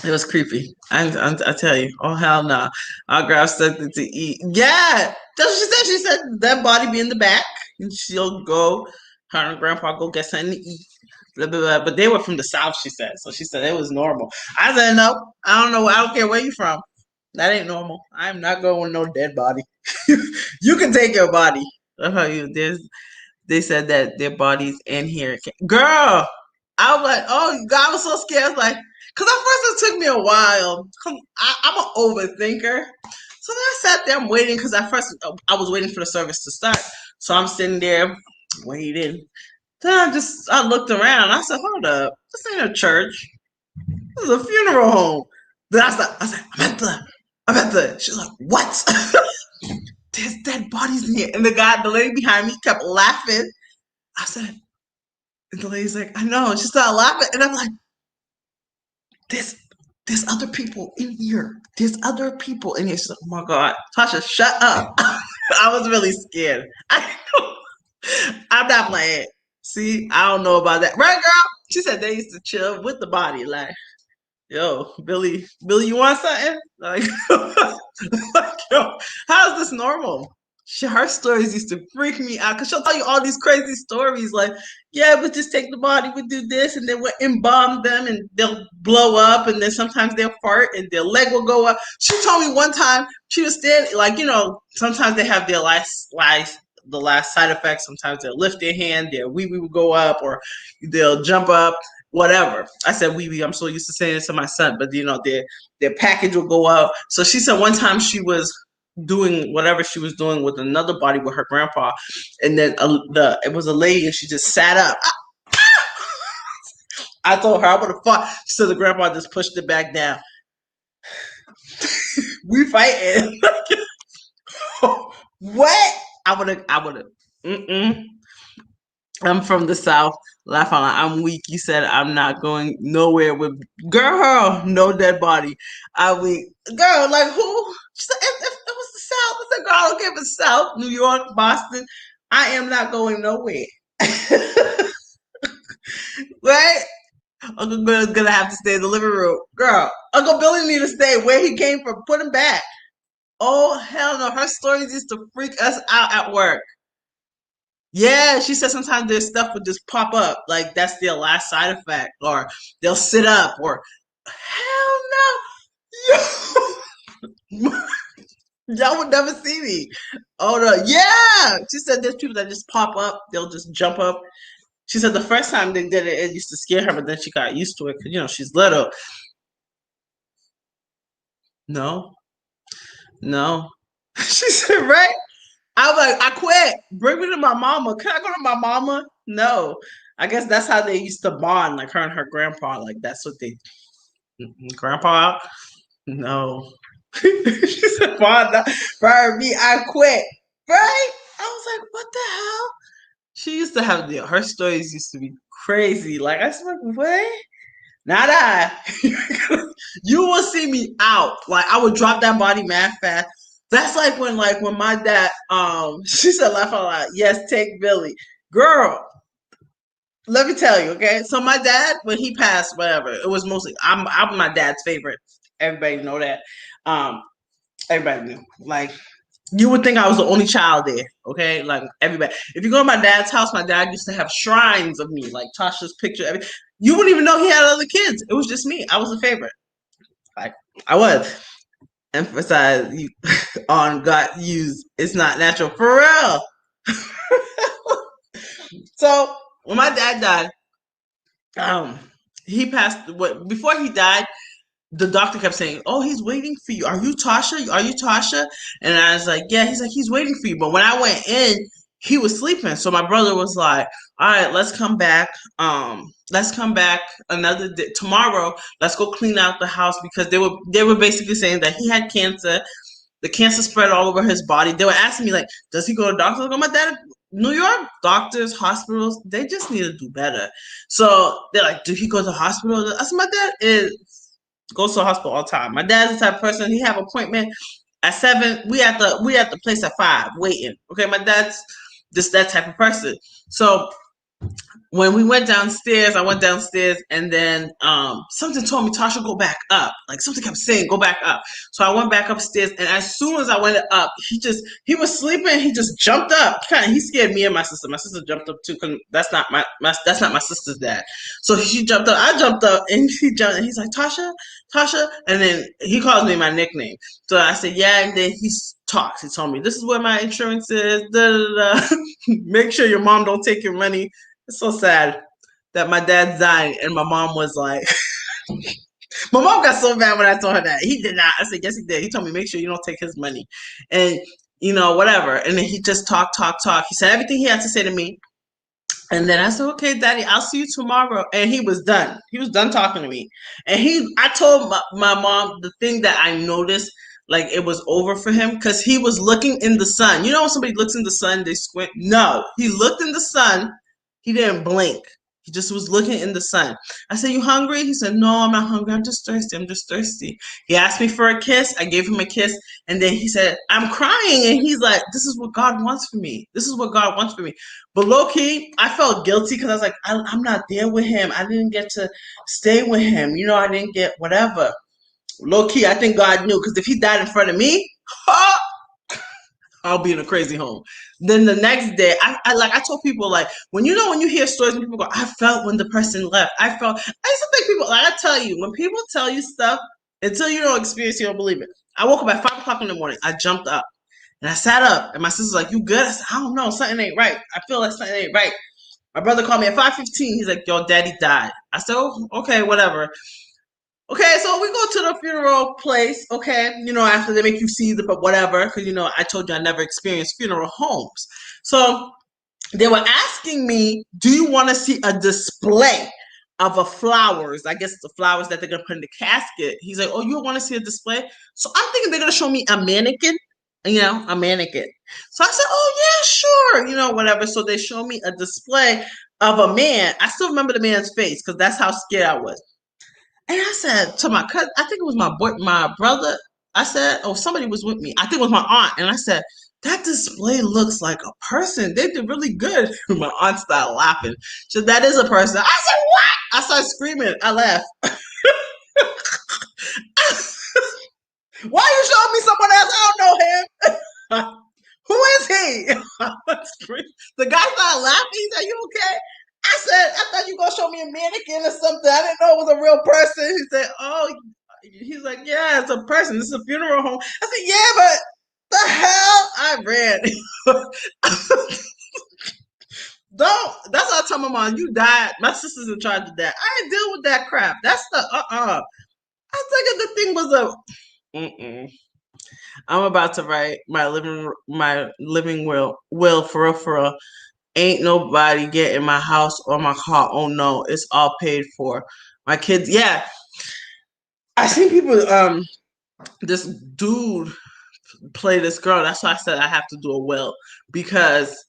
It was creepy. I tell you. Oh hell no! I'll grab something to eat. Yeah, that's what she said. She said that body be in the back, and she'll go. Her and Grandpa go get something to eat. Blah, blah, blah. But they were from the South. She said. So she said it was normal. I said no. I don't know. I don't care where you from. That ain't normal. I'm not going with no dead body. You can take your body. They said that their bodies in here. Girl, I was like, oh God, I was so scared. I was like, because at first it took me a while. I'm an overthinker. So then I sat there, I'm waiting, because at first I was waiting for the service to start. So I'm sitting there waiting. Then I looked around. I said, hold up, this ain't a church. This is a funeral home. Then I said, I'm at the. She's like, what? There's dead bodies in here. And the lady behind me kept laughing. I said, and the lady's like, I know. And she started laughing. And I'm like, there's other people in here. There's other people in here. She's like, oh my God. Tasha, shut up. I was really scared. I'm not playing. See, I don't know about that. Right, girl? She said they used to chill with the body. Like, yo, Billy, you want something? Like, yo, how is this normal? Her stories used to freak me out because she'll tell you all these crazy stories like, yeah, we just take the body, we do this, and then we'll embalm them and they'll blow up, and then sometimes they'll fart and their leg will go up. She told me one time she was standing, like, sometimes they have their the last side effect. Sometimes they'll lift their hand, their wee wee will go up, or they'll jump up, whatever. I said wee wee. I'm so used to saying it to my son, but their package will go up. So she said one time she was doing whatever she was doing with another body with her grandpa, and then it was a lady, and she just sat up. I told her I would have fought. She said the grandpa just pushed it back down. We fighting. What? I would have. I'm from the South. Laugh out loud. I'm weak. You said I'm not going nowhere with girl. No dead body. I'm weak. Girl, like who? She said, if it was the South. I said, girl, I don't care if it's South, New York, Boston. I am not going nowhere. Right? Uncle Bill's gonna have to stay in the living room. Girl, Uncle Billy need to stay where he came from. Put him back. Oh hell no. Her stories used to freak us out at work. Yeah, she said sometimes their stuff would just pop up, like that's their last side effect, or they'll sit up, or hell no, y'all would never see me. Oh no, yeah. She said there's people that just pop up, they'll just jump up. She said the first time they did it, it used to scare her, but then she got used to it because she's little. No, no. She said, right? I was like, I quit. Bring me to my mama. Can I go to my mama? No. I guess that's how they used to bond, like her and her grandpa. Like that's what they grandpa. No. She said, bond for me. I quit. Right? I was like, what the hell? She used to have her stories used to be crazy. Like I was like, what? Not I. You will see me out. Like I would drop that body mad fast. That's like when my dad she said laugh out loud. Yes, take Billy. Girl, let me tell you, okay? So my dad, when he passed, whatever, it was mostly I'm my dad's favorite. Everybody know that. Um, everybody knew. Like you would think I was the only child there, okay? Like everybody. If you go to my dad's house, my dad used to have shrines of me, like Tasha's picture. You wouldn't even know he had other kids. It was just me. I was the favorite. Like I was. Emphasize on got used. It's not natural for real. So when my dad died, um, he passed. What before he died, the doctor kept saying, "Oh, he's waiting for you. Are you Tasha? Are you Tasha?" And I was like, "Yeah." He's like, "He's waiting for you." But when I went in, he was sleeping. So my brother was like, "All right, let's come back. Let's come back another day tomorrow. Let's go clean out the house because they were basically saying that he had cancer. The cancer spread all over his body. They were asking me like, "Does he go to doctors?" Like, oh, my dad, New York doctors, hospitals, they just need to do better. So they're like, "Do he go to the hospital?" I said, "My dad is goes to the hospital all the time. My dad's the type of person. He have appointment at 7. We at the place at 5 waiting. Okay, my dad's just that type of person. So when we went downstairs, I went downstairs and then something told me, Tasha, go back up. Like something kept saying, go back up. So I went back upstairs and as soon as I went up, he was sleeping, he just jumped up. He scared me and my sister. My sister jumped up too, because that's not that's not my sister's dad. So she jumped up, I jumped up and he jumped and he's like, Tasha, Tasha, and then he calls me my nickname. So I said, yeah, and then he talks. He told me, this is where my insurance is, da, da, da. Make sure your mom don't take your money. It's so sad that my dad's dying, and my mom was like, my mom got so mad when I told her that. He did not. I said, yes, he did. He told me, make sure you don't take his money. And, whatever. And then he just talked. He said everything he had to say to me. And then I said, okay, Daddy, I'll see you tomorrow. And he was done. He was done talking to me. And I told my mom the thing that I noticed, like it was over for him, because he was looking in the sun. You know when somebody looks in the sun, they squint? No, he looked in the sun. He didn't blink. He just was looking in the sun. I said, you hungry? He said, no, I'm not hungry. I'm just thirsty. I'm just thirsty. He asked me for a kiss. I gave him a kiss. And then he said, I'm crying. And he's like, this is what God wants for me. This is what God wants for me. But low key, I felt guilty because I was like, I'm not there with him. I didn't get to stay with him. I didn't get whatever. Low key, I think God knew, because if he died in front of me, I'll be in a crazy home. Then the next day, I told people, like, when you hear stories and people go, I felt when the person left. I used to think people, like, I tell you, when people tell you stuff, until you don't experience, you don't believe it. I woke up at 5 o'clock in the morning. I jumped up and I sat up, and my sister's like, you good? I said, I don't know, something ain't right. I feel like something ain't right. My brother called me at 5:15. He's like, yo, daddy died. I said, oh, okay, whatever. Okay, so we go to the funeral place, okay, after they make you see the whatever, because, I told you I never experienced funeral homes. So they were asking me, do you want to see a display of a flowers? I guess the flowers that they're going to put in the casket. He's like, oh, you want to see a display? So I'm thinking they're going to show me a mannequin, a mannequin. So I said, oh, yeah, sure, whatever. So they show me a display of a man. I still remember the man's face because that's how scared I was. And I said to my cousin, I think it was my brother. I said, oh, somebody was with me. I think it was my aunt. And I said, that display looks like a person. They did really good. My aunt started laughing. She said, that is a person. I said, what? I started screaming. I laughed. Why are you showing me someone else? I don't know him. Who is he? The guy started laughing. He said, you okay? I said, I thought you were going to show me a mannequin or something. I didn't know it was a real person. He said, oh, he's like, yeah, it's a person. This is a funeral home. I said, yeah, but the hell? I ran. Don't. That's what I tell my mom. You died. My sister's in charge of that. I ain't deal with that crap. That's the I think the thing was a. I'm about to write my living will for real. Ain't nobody getting my house or my car. Oh no, it's all paid for. My kids, yeah. I seen people. This dude play this girl. That's why I said I have to do a will, because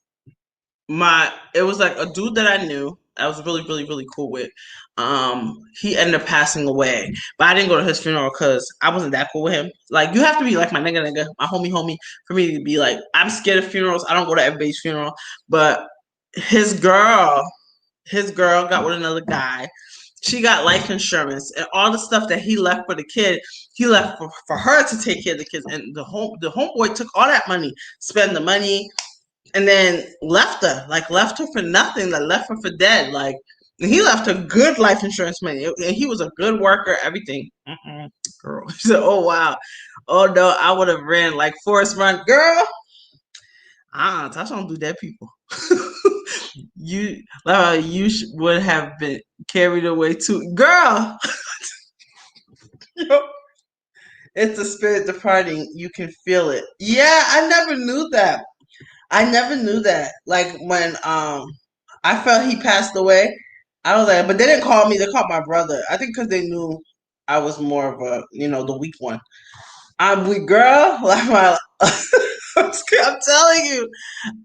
it was like a dude that I knew. I was really, really, really cool with. He ended up passing away, but I didn't go to his funeral because I wasn't that cool with him. Like, you have to be like my nigga, my homie, for me to be like, I'm scared of funerals. I don't go to everybody's funeral. But his girl got with another guy. She got life insurance and all the stuff that he left for the kid. He left for her to take care of the kids, and the homeboy took all that money, spent the money, and then left her for nothing. Like, left her for dead. Like, and he left her good life insurance money, and he was a good worker. Everything, girl. She said, "Oh wow, oh no, I would have ran like Forrest Run, girl." Tasha don't do that, people. Would have been carried away too, girl. It's a spirit departing. You can feel it. Yeah, I never knew that. Like, when I felt he passed away, I was like, but they didn't call me. They called my brother. I think because they knew I was more of a, the weak one. I'm weak, girl. Like, I'm telling you,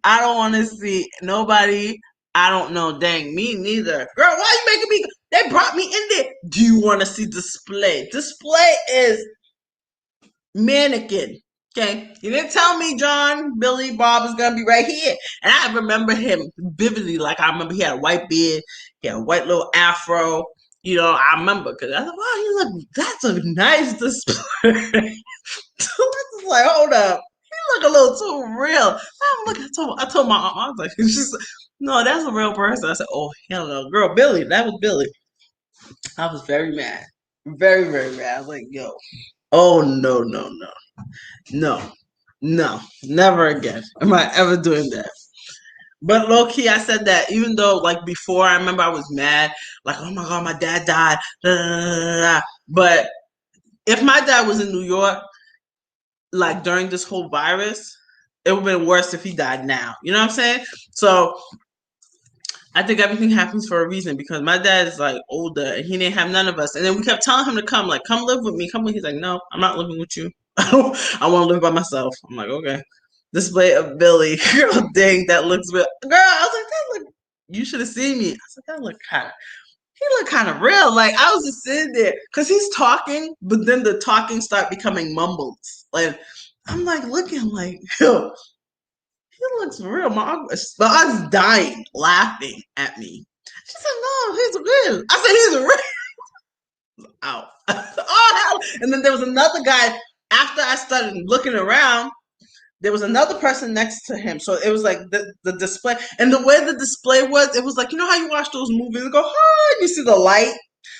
I don't want to see nobody. I don't know. Dang, me neither. Girl, why are you making me? They brought me in there. Do you want to see display? Display is mannequin. Okay, you didn't tell me John, Billy, Bob is gonna be right here, and I remember him vividly. Like, I remember he had a white beard, he had a white little afro. I remember because I thought, wow, that's a nice display. It's like, hold up, he look a little too real. I told my aunt, I was like, no, that's a real person. I said, oh hell no, girl, Billy, that was Billy. I was very mad, very, very mad. I was like, yo, oh no, no, no. No, never again am I ever doing that. But low key, I said that even though, like, before, I remember I was mad, like, oh my god, my dad died. Da, da, da, da. But if my dad was in New York, like, during this whole virus, it would have been worse if he died now. You know what I'm saying? So I think everything happens for a reason, because my dad is like older and he didn't have none of us. And then we kept telling him to come, like, come live with me, come with. He's like, no, I'm not living with you. I want to live by myself. I'm like, okay. Display of Billy. Girl, dang, that looks real. Girl, I was like, that look. You should have seen me. I was like, that look kind of. He looked kind of real. Like, I was just sitting there because he's talking, but then the talking start becoming mumbles. Like, I'm like looking like, yo, he looks real. My aunt's dying, laughing at me. She said, no, he's real. I said, he's real. Ow. Oh, hell. And then there was another guy. After I started looking around, there was another person next to him. So it was like the display. And the way the display was, it was like, you know how you watch those movies and go, oh, you see the light?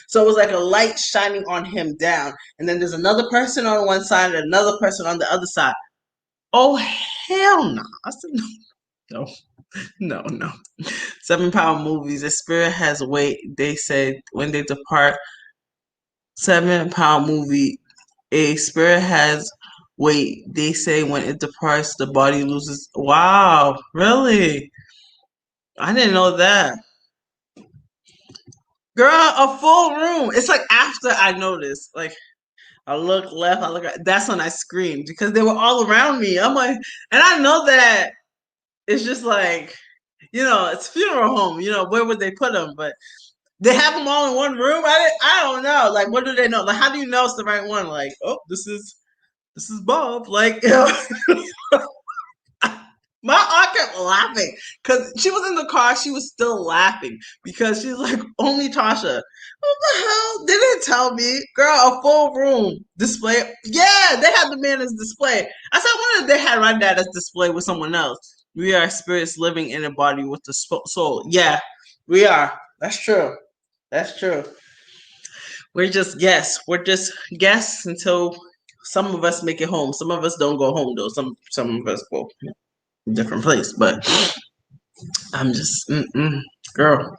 So it was like a light shining on him down. And then there's another person on one side and another person on the other side. Oh, hell no. I said, no. 7 Power movies. The spirit has weight. They said when they depart. 7 Power movie. A spirit has weight. They say when it departs, the body loses. Wow, really? I didn't know that. Girl, a full room. It's like after I noticed. Like, I look left, I look right. That's when I screamed because they were all around me. I'm like, and I know that it's just like, it's funeral home. Where would they put them? But they have them all in one room. I don't know. Like, what do they know? Like, how do you know it's the right one? Like, oh, this is Bob. Like, my aunt kept laughing because she was in the car. She was still laughing because she's like, only Tasha. What the hell? They didn't tell me. Girl, a full room display. Yeah, they had the man as display. I said, I wonder if they had my dad as display with someone else. We are spirits living in a body with the soul. Yeah, we are. That's true. That's true. We're just guests. We're just guests until some of us make it home. Some of us don't go home though. Some of us go different place. But I'm just, girl,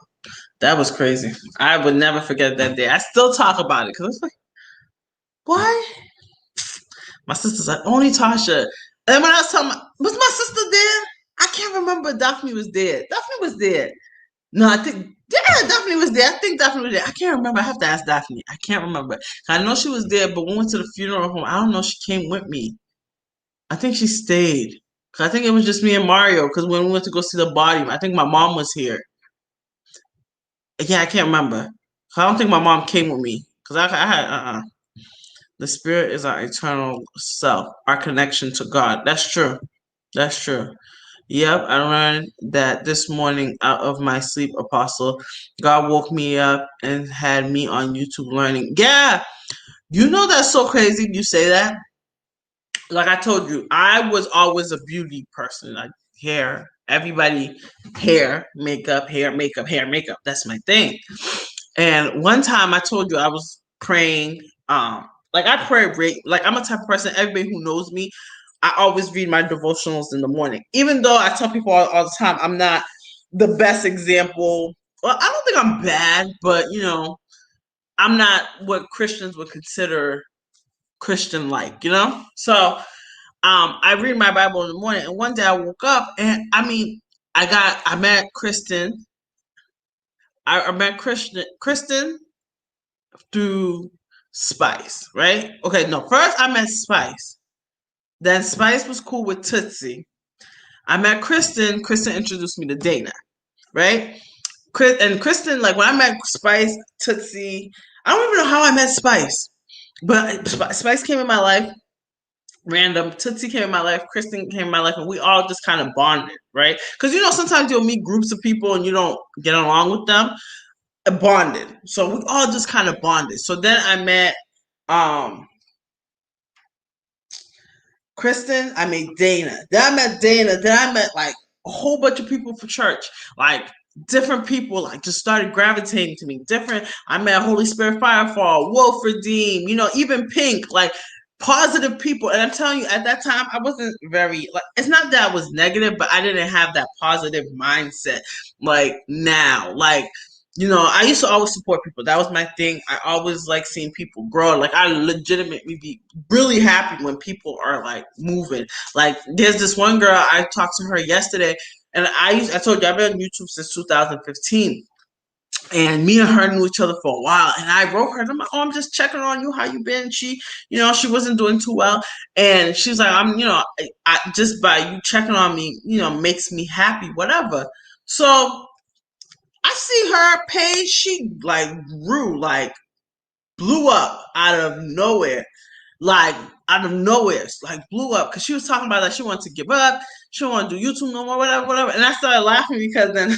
that was crazy. I would never forget that day. I still talk about it because it's like, what? My sister's like, only Tasha. And when I was telling was my sister dead? I can't remember. Daphne was dead. Daphne was dead. No, I think, yeah, Daphne was there. I think Daphne was there. I can't remember. I have to ask Daphne. I can't remember. I know she was there, but when we went to the funeral home, I don't know if she came with me. I think she stayed. I think it was just me and Mario, because when we went to go see the body, I think my mom was here. Yeah, I can't remember. I don't think my mom came with me because I had. The spirit is our eternal self, our connection to God. That's true. That's true. Yep, I learned that this morning out of my sleep, Apostle. God woke me up and had me on YouTube learning. Yeah, you know that's so crazy you say that. Like I told you, I was always a beauty person. Like hair, everybody, hair, makeup, hair, makeup. That's my thing. And one time I told you I was praying. Like I pray, like I'm a type of person. Everybody who knows me, I always read my devotionals in the morning. Even though I tell people all the time I'm not the best example. Well, I don't think I'm bad, but I'm not what Christians would consider Christian like. So I read my Bible in the morning, and one day I woke up, and I met Kristen. I met Kristen through Spice, right? Okay, no, first I met Spice. Then Spice was cool with Tootsie. I met Kristen. Kristen introduced me to Dana, right? And Kristen, like when I met Spice, Tootsie, I don't even know how I met Spice, but Spice came in my life. Random Tootsie came in my life, Kristen came in my life, and we all just kind of bonded, right? Because sometimes you'll meet groups of people and you don't get along with them. Bonded, so we all just kind of bonded. So then I met Kristen, I met Dana. Then I met Dana. Then I met like a whole bunch of people for church. Like different people like just started gravitating to me. Different. I met Holy Spirit Firefall, Wolf Redeem, even Pink, like positive people. And I'm telling you, at that time, I wasn't very like it's not that I was negative, but I didn't have that positive mindset like now. Like I used to always support people. That was my thing. I always like seeing people grow. Like I legitimately be really happy when people are like moving. Like there's this one girl I talked to her yesterday, and I told you I've been on YouTube since 2015. And me and her knew each other for a while. And I wrote her, I'm like, oh, I'm just checking on you, how you been? She wasn't doing too well. And she's like, I just by you checking on me, makes me happy, whatever. So I see her page, she like grew, like blew up out of nowhere. Like out of nowhere, like blew up because she was talking about that she wanted to give up, she don't want to do YouTube no more, whatever, whatever. And I started laughing because then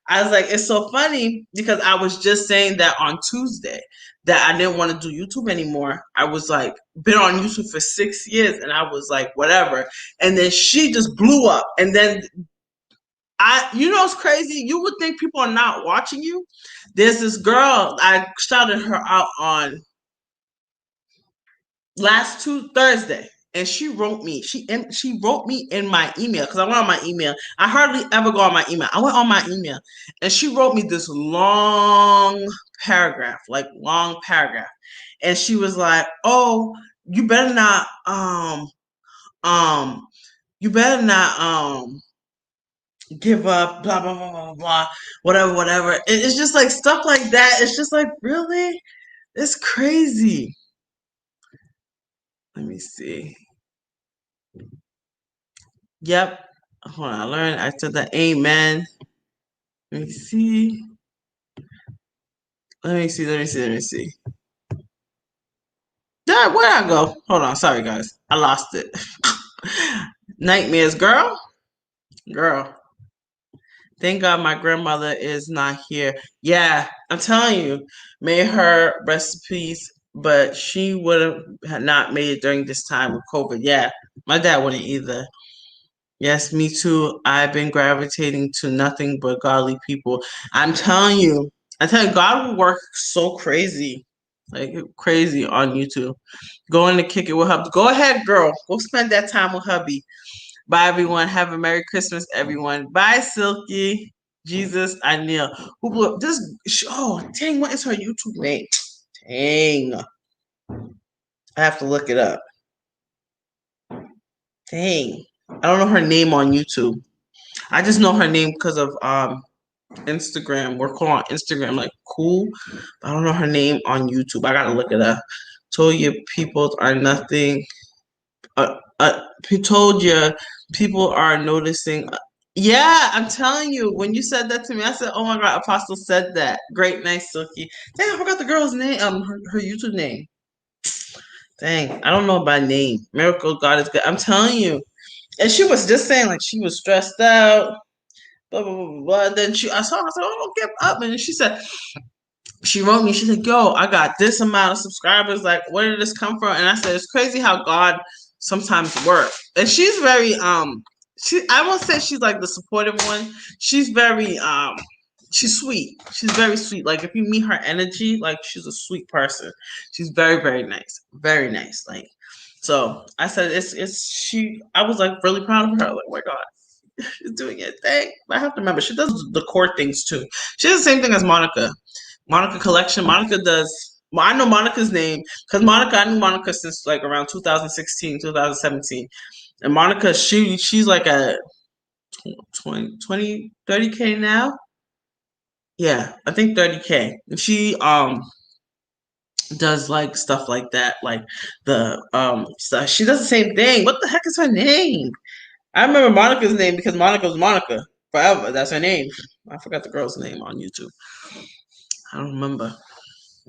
I was like, it's so funny because I was just saying that on Tuesday that I didn't want to do YouTube anymore. I was like, been on YouTube for 6 years and I was like, whatever. And then she just blew up. And then it's crazy. You would think people are not watching you. There's this girl, I shouted her out on last Thursday, and she wrote me. She wrote me in my email because I went on my email. I hardly ever go on my email. I went on my email, and she wrote me this long paragraph, and she was like, "Oh, you better not you better not give up, blah blah blah blah blah, whatever whatever." It's just like stuff like that. It's just like really, it's crazy. Let me see. Yep. Hold on. I learned. I said that. Amen. Let me see. Let me see. Let me see. Let me see. Where'd I go? Hold on. Sorry, guys. I lost it. Nightmares, girl. Girl. Thank God my grandmother is not here. Yeah, I'm telling you. May her rest in peace. But she would have not made it during this time with COVID. Yeah, my dad wouldn't either. Yes, me too. I've been gravitating to nothing but godly people. I'm telling you, God will work so crazy, like crazy on YouTube. Going to kick it with hubby. Go ahead, girl. Go spend that time with hubby. Bye, everyone. Have a Merry Christmas, everyone. Bye, Silky. Jesus, I kneel. Who blew up this? Oh, dang, what is her YouTube name? Dang. I have to look it up. Dang. I don't know her name on YouTube. I just know her name because of Instagram. We're calling Instagram like cool. I don't know her name on YouTube. I gotta look it up. Told you people are nothing. Told you people are noticing Yeah, I'm telling you, when you said that to me, I said, "Oh my God, Apostle said that." Great, nice, Silky. Dang, I forgot the girl's name. Her YouTube name. Dang, I don't know by name. Miracle God is good. I'm telling you. And she was just saying like she was stressed out, blah blah blah blah. Blah. Then I saw her, I said, "Oh, don't give up." And she said, she wrote me. She said, "Yo, I got this amount of subscribers. Like, where did this come from?" And I said, "It's crazy how God sometimes works." And she's very she I won't say she's like the supportive one. She's very she's sweet. She's very sweet. Like if you meet her energy, like she's a sweet person. She's very very nice, very nice. Like so, I said it's she. I was like really proud of her. Like, oh my God, she's doing it. Dang, I have to remember she does the core things too. She does the same thing as Monica. Monica Collection. Monica does. Well, I know Monica's name because I knew Monica since like around 2016, 2017. And Monica, she's like at 20, 30K now. Yeah, I think 30K. And she does like stuff like that, like the stuff. She does the same thing. What the heck is her name? I remember Monica's name because Monica was Monica forever. That's her name. I forgot the girl's name on YouTube. I don't remember.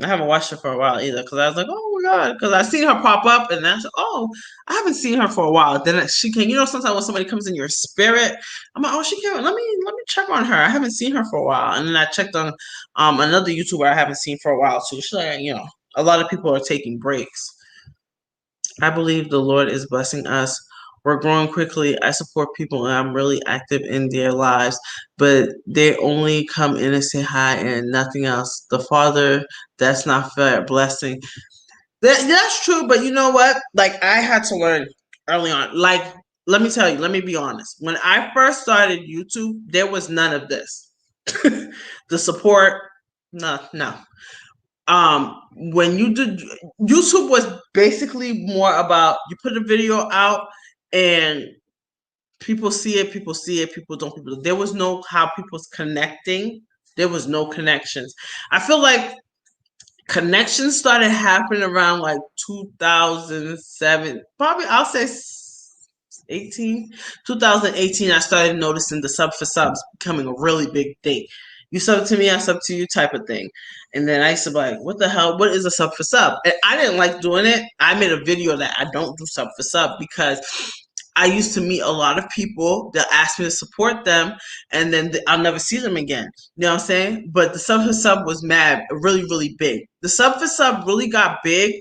I haven't watched her for a while either because I was like, oh my God, because I seen her pop up and I said, oh, I haven't seen her for a while. Then she came, sometimes when somebody comes in your spirit, I'm like, oh, she came. Let me check on her. I haven't seen her for a while, and then I checked on another YouTuber I haven't seen for a while too. She's like, a lot of people are taking breaks. I believe the Lord is blessing us. We're growing quickly. I support people and I'm really active in their lives, but they only come in and say hi and nothing else. The Father, that's not fair. Blessing. That's true, but you know what? Like, I had to learn early on. Like, let me tell you, let me be honest. When I first started YouTube, there was none of this. The support, no, no. When you did YouTube was basically more about you put a video out and people see it, people don't, there was no how people's connecting. There was no connections. I feel like connections started happening around like 2007, probably I'll say 18, 2018. I started noticing the sub for subs becoming a really big thing. You sub to me, I sub to you type of thing. And then I used to be like, what the hell? What is a sub for sub? And I didn't like doing it. I made a video that I don't do sub for sub because I used to meet a lot of people that asked me to support them, and then I'll never see them again. You know what I'm saying? But the sub for sub was really, really big. The sub for sub really got big.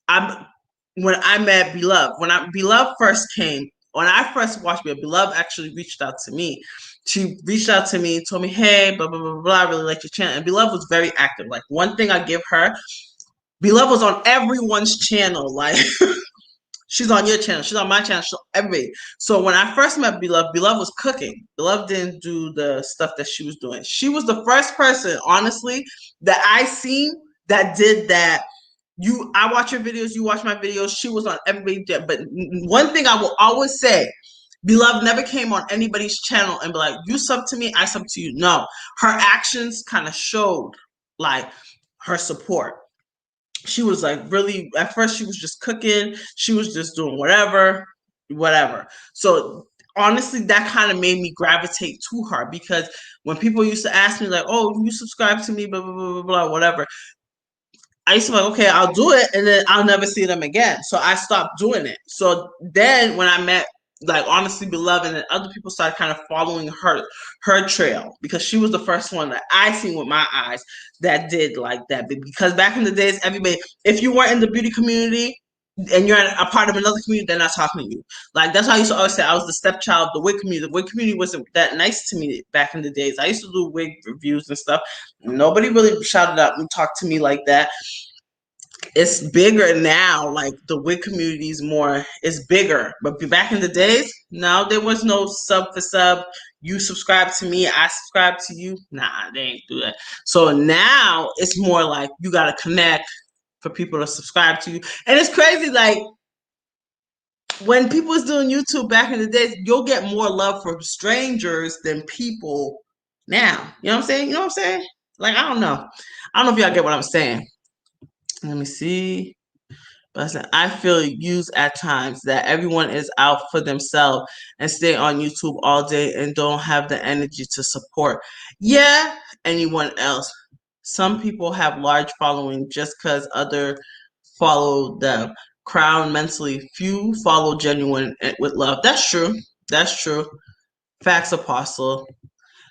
When I met Beloved. When Beloved first came, when I first watched Beloved actually reached out to me. She reached out to me, told me, "Hey, blah blah blah blah. I really like your channel." And Beloved was very active. Like one thing I give her, Beloved was on everyone's channel. Like she's on your channel. She's on my channel. She's on everybody. So when I first met Beloved, Beloved was cooking. Beloved didn't do the stuff that she was doing. She was the first person, honestly, that I seen that did that. I watch your videos, you watch my videos. She was on everybody. But one thing I will always say, Beloved never came on anybody's channel and be like, you sub to me, I sub to you. No, her actions kind of showed like her support. She was like really, at first she was just cooking, she was just doing whatever. So honestly, that kind of made me gravitate to her because when people used to ask me like, oh, you subscribe to me, blah blah blah blah, blah whatever, I used to be like, okay, I'll do it, and then I'll never see them again. So I stopped doing it. So then when I met, like, honestly Beloved, and other people started kind of following her trail because she was the first one that I seen with my eyes that did like that. Because back in the days, everybody, if you weren't in the beauty community and you're a part of another community, they're not talking to you. Like that's how I used to always say I was the stepchild of the wig community. The wig community wasn't that nice to me back in the days. I used to do wig reviews and stuff. Nobody really shouted out and talked to me like that. It's bigger now. Like the wig community is more, it's bigger. But back in the days, no, there was no sub for sub. You subscribe to me, I subscribe to you. Nah, they ain't do that. So now it's more like you gotta connect for people to subscribe to you. And it's crazy, like when people was doing YouTube back in the days, you'll get more love from strangers than people now. You know what I'm saying? You know what I'm saying? Like I don't know. I don't know if y'all get what I'm saying. Let me see. But I said, I feel used at times that everyone is out for themselves and stay on YouTube all day and don't have the energy to support, yeah, anyone else. Some people have large following just because other follow them. Crowd mentally. Few follow genuine with love. That's true. That's true. Facts, Apostle.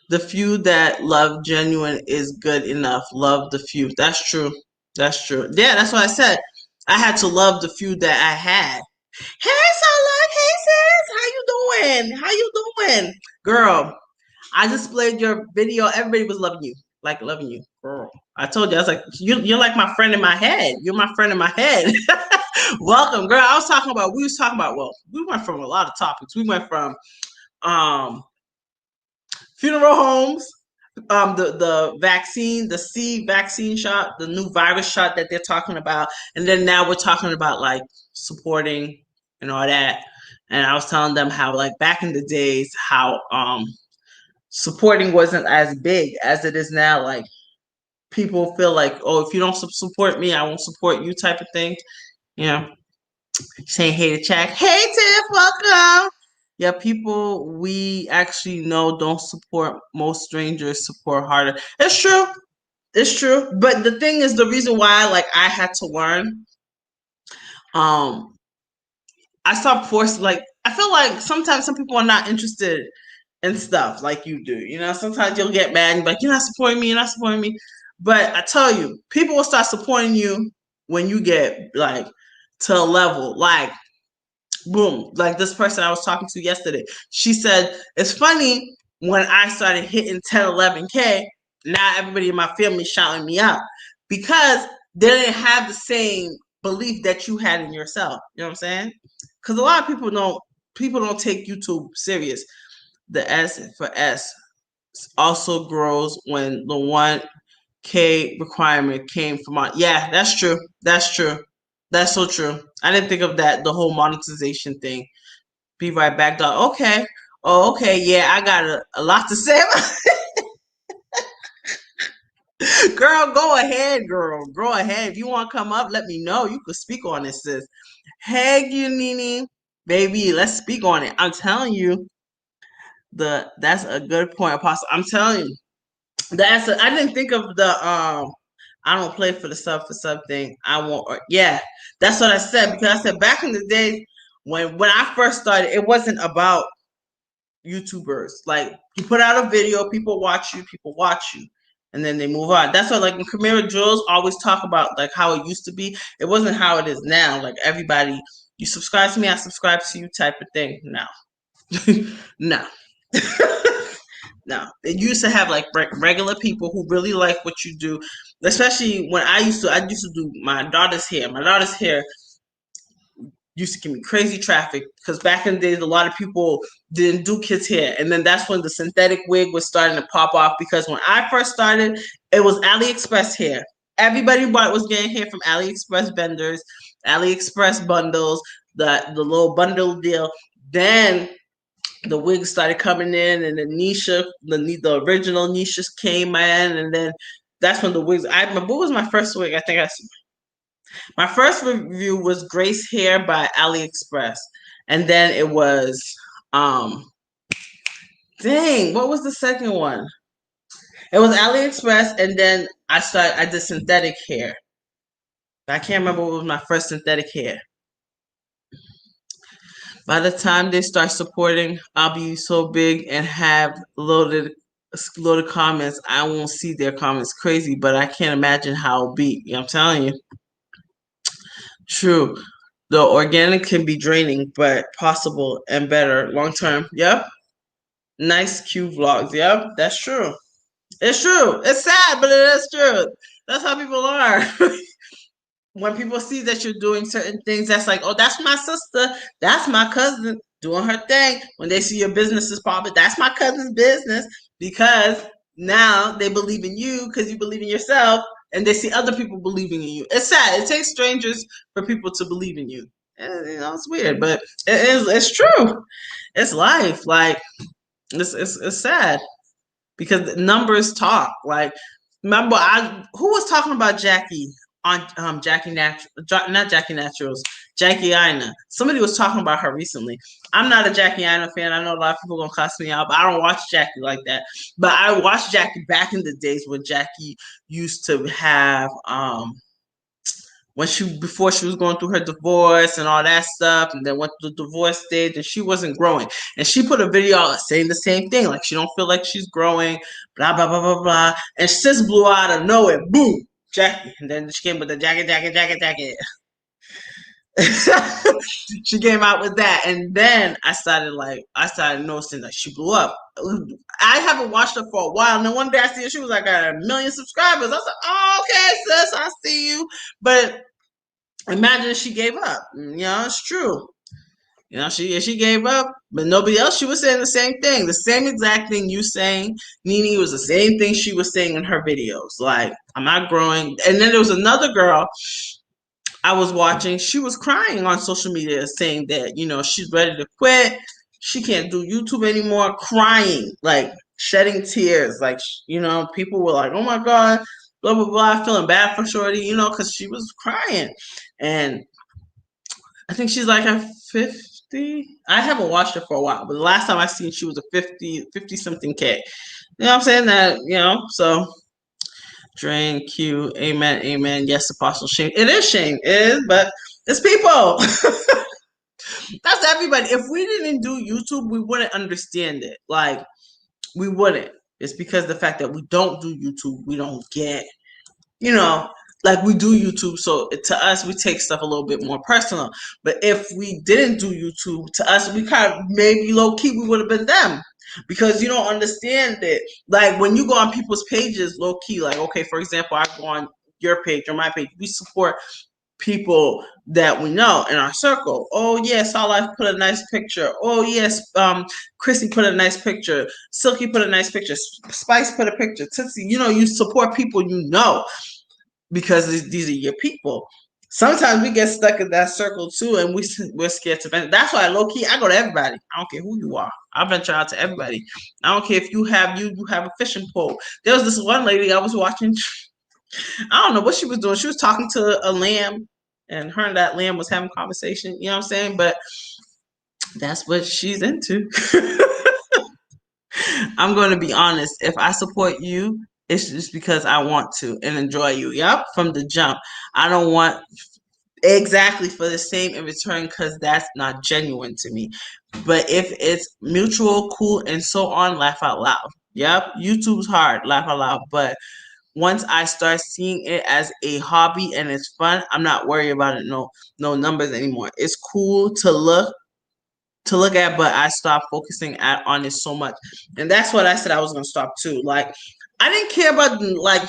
The few that love genuine is good enough. Love the few. That's true. That's true. Yeah, that's what I said. I had to love the few that I had. Hey, Sola. Hey, sis. How you doing? How you doing? Girl, I just played your video. Everybody was loving you. Like, loving you. Girl. I told you. I was like, you're like my friend in my head. You're my friend in my head. Welcome, girl. We was talking about, well, we went from a lot of topics. We went from um funeral homes, the vaccine, the C vaccine shot, the new virus shot that they're talking about, and then now we're talking about like supporting and all that. And I was telling them how like back in the days how supporting wasn't as big as it is now. Like people feel like, oh, if you don't support me, I won't support you type of thing. You know, saying hey to chat. Hey Tiff, welcome. Yeah, people we actually know don't support most strangers support harder. It's true. It's true. But the thing is the reason why like I had to learn, um, I stopped forcing like I feel like sometimes some people are not interested in stuff like you do. You know, sometimes you'll get mad and be like, you're not supporting me, you're not supporting me. But I tell you, people will start supporting you when you get like to a level. Like boom, like this person I was talking to yesterday, she said it's funny when I started hitting 10 11K, now everybody in my family shouting me out because they didn't have the same belief that you had in yourself. You know what I'm saying? Because a lot of people don't take YouTube serious. The S for S also grows when the 1K requirement came from on. Yeah, that's true. That's true. That's so true. I didn't think of that, the whole monetization thing. Be right back, dog. Okay. Oh, okay. Yeah, I got a lot to say about it. Girl, go ahead, girl. Go ahead. If you want to come up, let me know. You could speak on this, sis. Hey, Nini. Baby, let's speak on it. I'm telling you, that's a good point, Apostle. I'm telling you. I didn't think of the I don't play for the sub thing. I want yeah, that's what I said because I said back in the days when I first started, it wasn't about YouTubers. Like you put out a video, people watch you, and then they move on. That's why like when Camara Jules always talk about like how it used to be. It wasn't how it is now. Like everybody, you subscribe to me, I subscribe to you type of thing. No. No. No, it used to have like regular people who really like what you do, especially when I used to do my daughter's hair. My daughter's hair used to give me crazy traffic because back in the days, a lot of people didn't do kids' hair, and then that's when the synthetic wig was starting to pop off. Because when I first started, it was AliExpress hair. Everybody was getting hair from AliExpress vendors, AliExpress bundles, the little bundle deal. Then the wigs started coming in, and the Nisha, the original Nishas came in, and then that's when the wigs. What was my first wig? I think my first review was Grace Hair by AliExpress, and then it was dang, what was the second one? It was AliExpress, and then I did synthetic hair. I can't remember what was my first synthetic hair. By the time they start supporting, I'll be so big and have loaded comments. I won't see their comments. Crazy, but I can't imagine how it'll be. I'm telling you. True. The organic can be draining, but possible and better long term. Yep. Nice Q vlogs. Yep. That's true. It's true. It's sad, but it is true. That's how people are. When people see that you're doing certain things, that's like, oh, that's my sister, that's my cousin doing her thing. When they see your business is popping, that's my cousin's business because now they believe in you because you believe in yourself, and they see other people believing in you. It's sad. It takes strangers for people to believe in you. And, it's weird, but it's true. It's life. Like it's sad because numbers talk. Like remember, who was talking about Jackie? on not Jackie Naturals, Jackie Aina. Somebody was talking about her recently. I'm not a Jackie Aina fan. I know a lot of people gonna cuss me out, but I don't watch Jackie like that. But I watched Jackie back in the days when Jackie used to have before she was going through her divorce and all that stuff, and then went through the divorce stage, and she wasn't growing. And she put a video out saying the same thing, like she don't feel like she's growing, blah blah blah blah blah. And sis blew out of nowhere, boom, Jackie, and then she came with the jacket. She came out with that, and then I started noticing that she blew up. I haven't watched her for a while, and then one day I see her, she was like at 1 million subscribers. I was like, oh, okay, sis, I see you. But imagine if she gave up. It's true. She gave up, but nobody else. She was saying the same thing, the same exact thing you saying. Nene was the same thing she was saying in her videos. Like, I'm not growing. And then there was another girl I was watching. She was crying on social media, saying that she's ready to quit. She can't do YouTube anymore. Crying, like shedding tears. Like people were like, "Oh my God." Blah blah blah, feeling bad for Shorty, because she was crying, and I think she's like at 50. I haven't watched her for a while, but the last time I seen she was a 50 something K. You know what I'm saying? That so Drain Q, amen. Yes, Apostle Shame. It is shame, it is, but it's people. That's everybody. If we didn't do YouTube, we wouldn't understand it. Like, we wouldn't. It's because the fact that we don't do YouTube, we don't get, like we do YouTube. So to us, we take stuff a little bit more personal. But if we didn't do YouTube, to us, we kind of maybe low key, we would have been them. Because you don't understand it. Like when you go on people's pages, low key, like, okay, for example, I go on your page or my page, we support people that we know in our circle. Oh yes, All Life put a nice picture. Oh yes, Chrissy put a nice picture. Silky put a nice picture. Spice put a picture. Tootsie, you support people because these are your people. Sometimes we get stuck in that circle too, and we're scared to venture. That's why low key I go to everybody. I don't care who you are. I venture out to everybody. I don't care if you have a fishing pole. There was this one lady I was watching. I don't know what she was doing. She was talking to a lamb, and her and that lamb was having a conversation. You know what I'm saying? But that's what she's into. I'm going to be honest. If I support you, it's just because I want to and enjoy you. Yep, from the jump. I don't want exactly for the same in return, because that's not genuine to me. But if it's mutual, cool, and so on, laugh out loud. Yep, YouTube's hard, laugh out loud. But once I start seeing it as a hobby and it's fun, I'm not worried about it. No numbers anymore. It's cool to look at, but I stopped focusing on it so much. And that's what I said I was gonna stop too. Like, I didn't care about like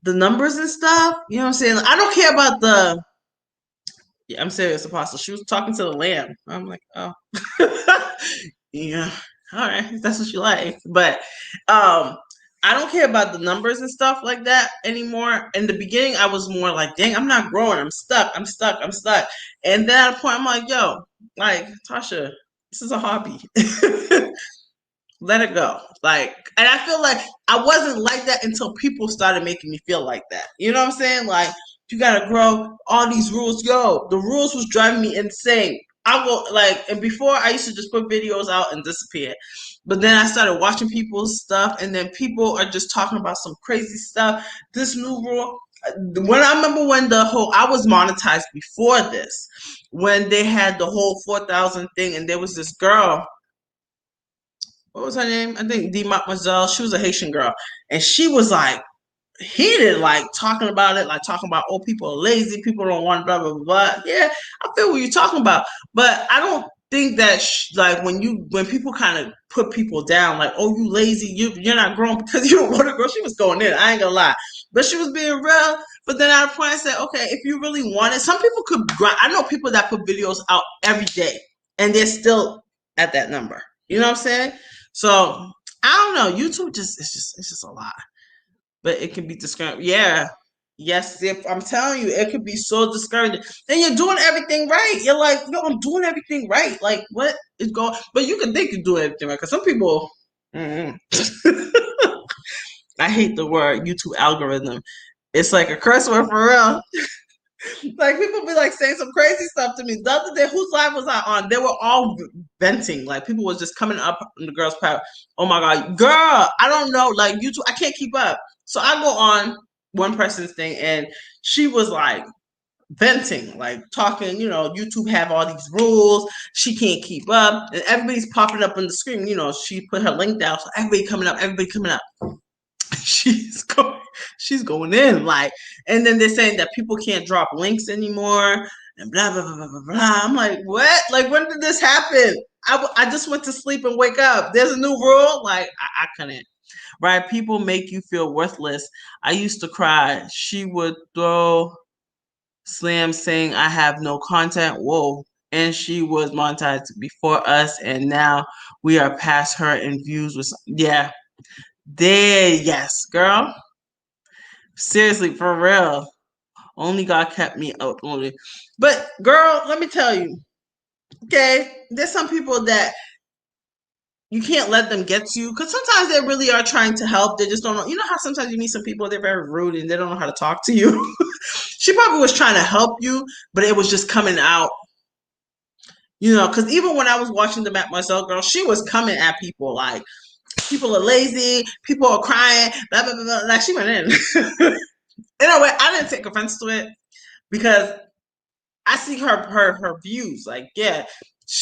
the numbers and stuff. You know what I'm saying? I don't care about I'm serious, Apostle. She was talking to the lamb. I'm like, oh. Yeah. All right, that's what you like. But I don't care about the numbers and stuff like that anymore. In the beginning, I was more like, dang, I'm not growing. I'm stuck. And then at a point, I'm like, yo, like, Tasha, this is a hobby. Let it go. Like, and I feel like I wasn't like that until people started making me feel like that. You know what I'm saying? Like, you gotta grow, all these rules. Yo, the rules was driving me insane. And before I used to just put videos out and disappear. But then I started watching people's stuff, and then people are just talking about some crazy stuff. This new rule, I remember when I was monetized before this, when they had the whole 4,000 thing, and there was this girl, what was her name? I think D. Mademoiselle. She was a Haitian girl, and she was like heated, like talking about it, oh, people are lazy, people don't want blah blah blah. Yeah, I feel what you're talking about, but I don't think that like when people kind of put people down, like, oh, you lazy, you're not growing because you don't want to grow. She was going in. I ain't gonna lie, but she was being real. But then at a point I said, okay, if you really want it, some people could grind. I know people that put videos out every day and they're still at that number. You know what I'm saying? So I don't know. YouTube it's just a lot. But it can be discouraging. Yeah. Yes, if I'm telling you, it could be so discouraging. And you're doing everything right. You're like, yo, I'm doing everything right. Like, what is going? But you can think you're doing everything right, because some people. I hate the word YouTube algorithm. It's like a curse word for real. Like people be like saying some crazy stuff to me. The other day, whose live was I on? They were all venting. Like people was just coming up in the girls' pad. Oh my god, girl! I don't know. Like YouTube, I can't keep up. So I go on one person's thing, and she was like venting, like talking. YouTube have all these rules. She can't keep up, and everybody's popping up on the screen. She put her link down, so everybody coming up. Everybody coming up. she's going she's going in, like, and then they're saying that people can't drop links anymore and blah blah blah blah blah blah. I'm like, what? Like, when did this happen? I just went to sleep and wake up. There's a new rule. Like, I couldn't. Right? People make you feel worthless. I used to cry. She would throw slam saying I have no content. Whoa. And she was monetized before us, and now we are past her in views with yeah. Yes, girl. Seriously, for real. Only God kept me uploaded. But girl, let me tell you, okay, there's some people that you can't let them get to you, because sometimes they really are trying to help. They just don't know. You know how sometimes you meet some people, they're very rude and they don't know how to talk to you. She probably was trying to help you, but it was just coming out. Because even when I was watching them at myself, girl, she was coming at people like, people are lazy, people are crying, blah blah blah, blah. Like, she went in. In a way, I didn't take offense to it, because I see her views. Like, yeah,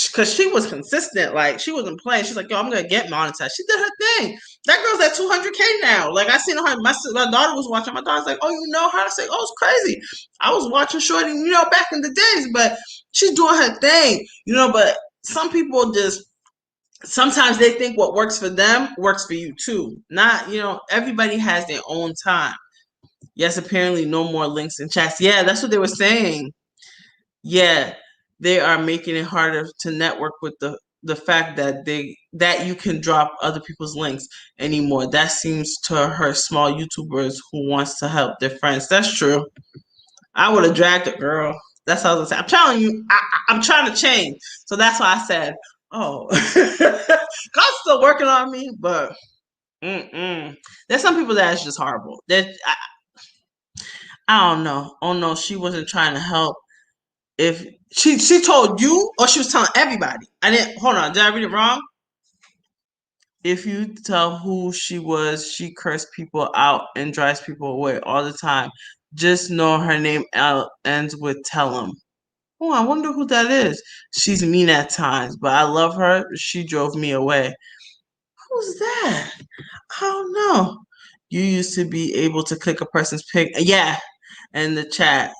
because she was consistent. Like, she wasn't playing. She's like, yo, I'm gonna get monetized. She did her thing. That girl's at 200K now. Like, I seen her. My daughter was watching. My daughter's like, oh, you know her? I say, oh, it's crazy. I was watching Shorty, back in the days, but she's doing her thing. But some people just, sometimes they think what works for them works for you too. Not, everybody has their own time. Yes, apparently no more links in chats. Yeah, that's what they were saying. Yeah, they are making it harder to network with the fact that you can drop other people's links anymore. That seems to hurt small YouTubers who wants to help their friends. That's true. I would have dragged it, girl. That's how I was saying. I'm telling you, I'm trying to change. So that's why I said, oh, God's still working on me, but there's some people that is just horrible. I don't know. Oh no, she wasn't trying to help. If she told you, or she was telling everybody. I didn't hold on. Did I read it wrong? If you tell who she was, she cursed people out and drives people away all the time. Just know her name ends with tell 'em. Oh, I wonder who that is. She's mean at times, but I love her. She drove me away. Who's that? I don't know. You used to be able to click a person's pic. Yeah, in the chat.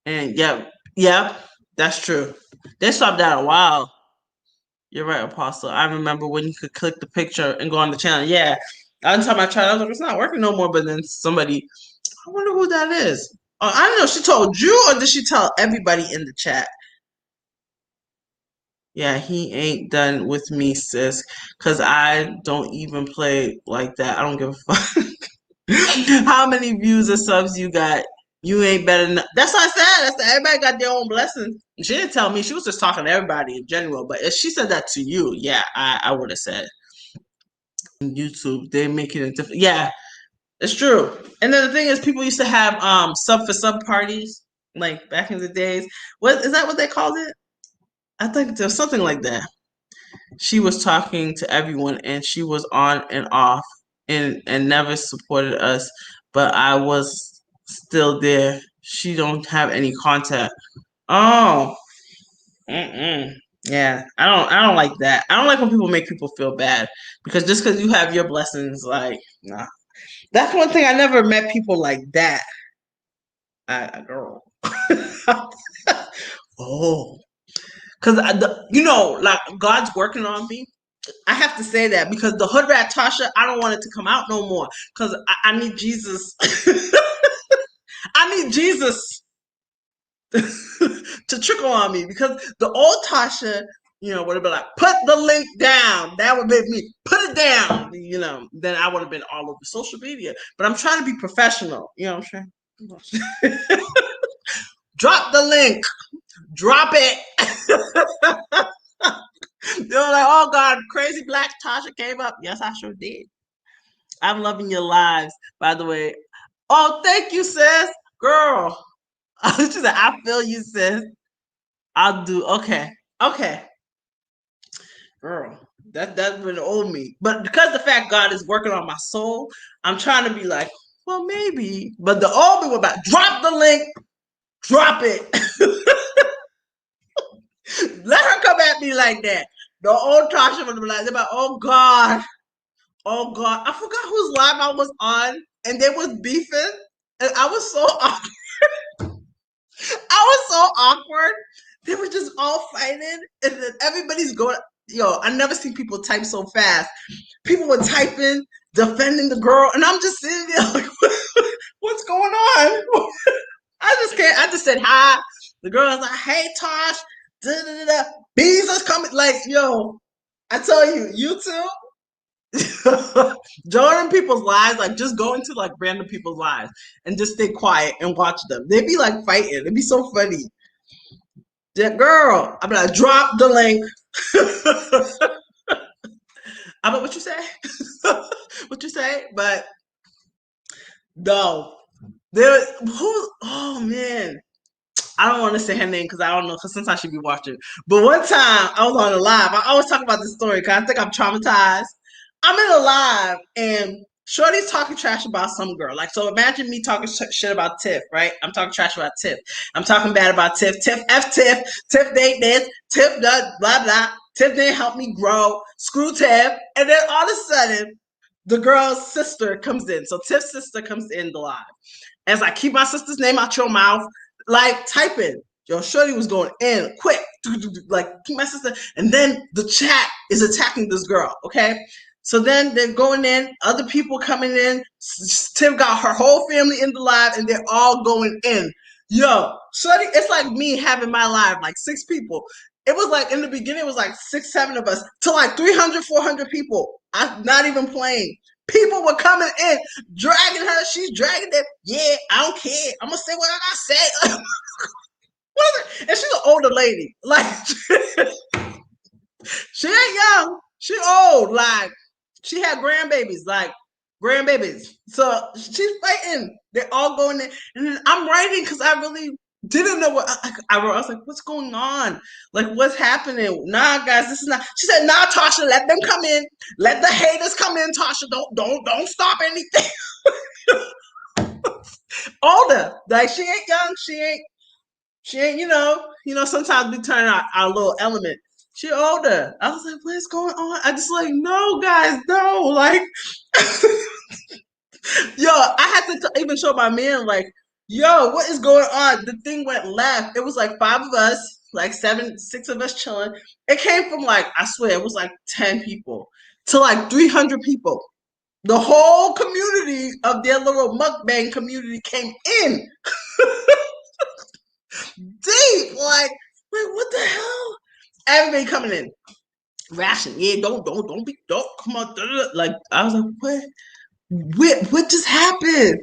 And yep, that's true. They stopped that a while. You're right, Apostle. I remember when you could click the picture and go on the channel. Yeah. Every time I tried, I was like, it's not working no more. But then somebody, I wonder who that is. Oh, I don't know. She told you, or did she tell everybody in the chat? Yeah, he ain't done with me, sis. Because I don't even play like that. I don't give a fuck. How many views or subs you got? You ain't better than. That's what I said. Everybody got their own blessings. She didn't tell me. She was just talking to everybody in general. But if she said that to you, yeah, I would have said. YouTube, they make it a different. Yeah, it's true. And then the thing is, people used to have sub for sub parties, like back in the days. What is that? What they called it? I think there's something like that. She was talking to everyone, and she was on and off, and never supported us. But I was still there. She don't have any contact. Oh, yeah. I don't like that. I don't like when people make people feel bad, because just because you have your blessings, like, nah. That's one thing. I never met people like that. Girl. Oh, because like, God's working on me. I have to say that, because the hood rat Tasha, I don't want it to come out no more, because I need Jesus. I need Jesus to trickle on me, because the old Tasha, would have been like, put the link down. That would make me put it down. Then I would have been all over social media. But I'm trying to be professional. You know what I'm saying? Drop the link. Drop it. They're like, oh God, crazy black Tasha came up. Yes, I sure did. I'm loving your lives, by the way. Oh, thank you, sis. Girl. She said, I feel you, sis. I'll do okay. Okay. Girl. That would owe me. But because the fact God is working on my soul, I'm trying to be like, well, maybe. But the old me was about drop the link, drop it. Let her come at me like that. The old Tasha would be like, oh God. Oh God. I forgot whose live I was on, and they was beefing. And I was so awkward. I was so awkward. They were just all fighting, and then everybody's going. Yo, I never seen people type so fast. People were typing, defending the girl, and I'm just sitting there like, what's going on? I just can't. I just said hi. The girl was like, "Hey, Tosh, da da da. Bees are coming." Like, yo, I tell you, you too. Join people's lives, like just go into like random people's lives and just stay quiet and watch them. They be like fighting. It'd be so funny. That girl, I'm like, drop the link. I mean, what you say? What you say? But no, there. Who? Oh man, I don't want to say her name because I don't know. Because sometimes she be watching. But one time I was on a live. I always talk about this story because I think I'm traumatized. I'm in a live and Shorty's talking trash about some girl. Like, so imagine me talking shit about Tiff, right? I'm talking trash about Tiff. I'm talking bad about Tiff. Tiff, F Tiff. Tiff date this. Tiff does blah, blah. Tiff didn't help me grow. Screw Tiff. And then all of a sudden, the girl's sister comes in. So Tiff's sister comes in the live. As I keep my sister's name out your mouth, like typing. Yo, Shorty was going in quick, like keep my sister. And then the chat is attacking this girl, okay? So then they're going in, other people coming in. Tim got her whole family in the live, and they're all going in. Yo, Shorty, it's like me having my live, like 6 people. It was like in the beginning, it was like 6, 7 of us to like 300, 400 people. I'm not even playing. People were coming in, dragging her. She's dragging them. Yeah, I don't care. I'm gonna say what I gotta say. What is it? And she's an older lady. Like she ain't young. She old. Like she had grandbabies. Like grandbabies. So she's fighting. They're all going in, and then I'm writing because I really didn't know what I wrote. I was like, "What's going on? Like, what's happening? Nah, guys, this is not." She said, "Nah, Tasha, let them come in. Let the haters come in, Tasha. Don't stop anything." Older, like she ain't young. She ain't. Sometimes we turn our little element. She older. I was like, "What's going on?" I just like, no, guys, no, like. Yo, I had to even show my man, like, yo, what is going on? The thing went left. It was like 5 of us, like 7, 6 of us chilling. It came from like, I swear, it was like 10 people to like 300 people. The whole community of their little mukbang community came in deep. Like, what the hell? Everybody coming in. Ration. Yeah, don't come on. Like, I was like, what just happened?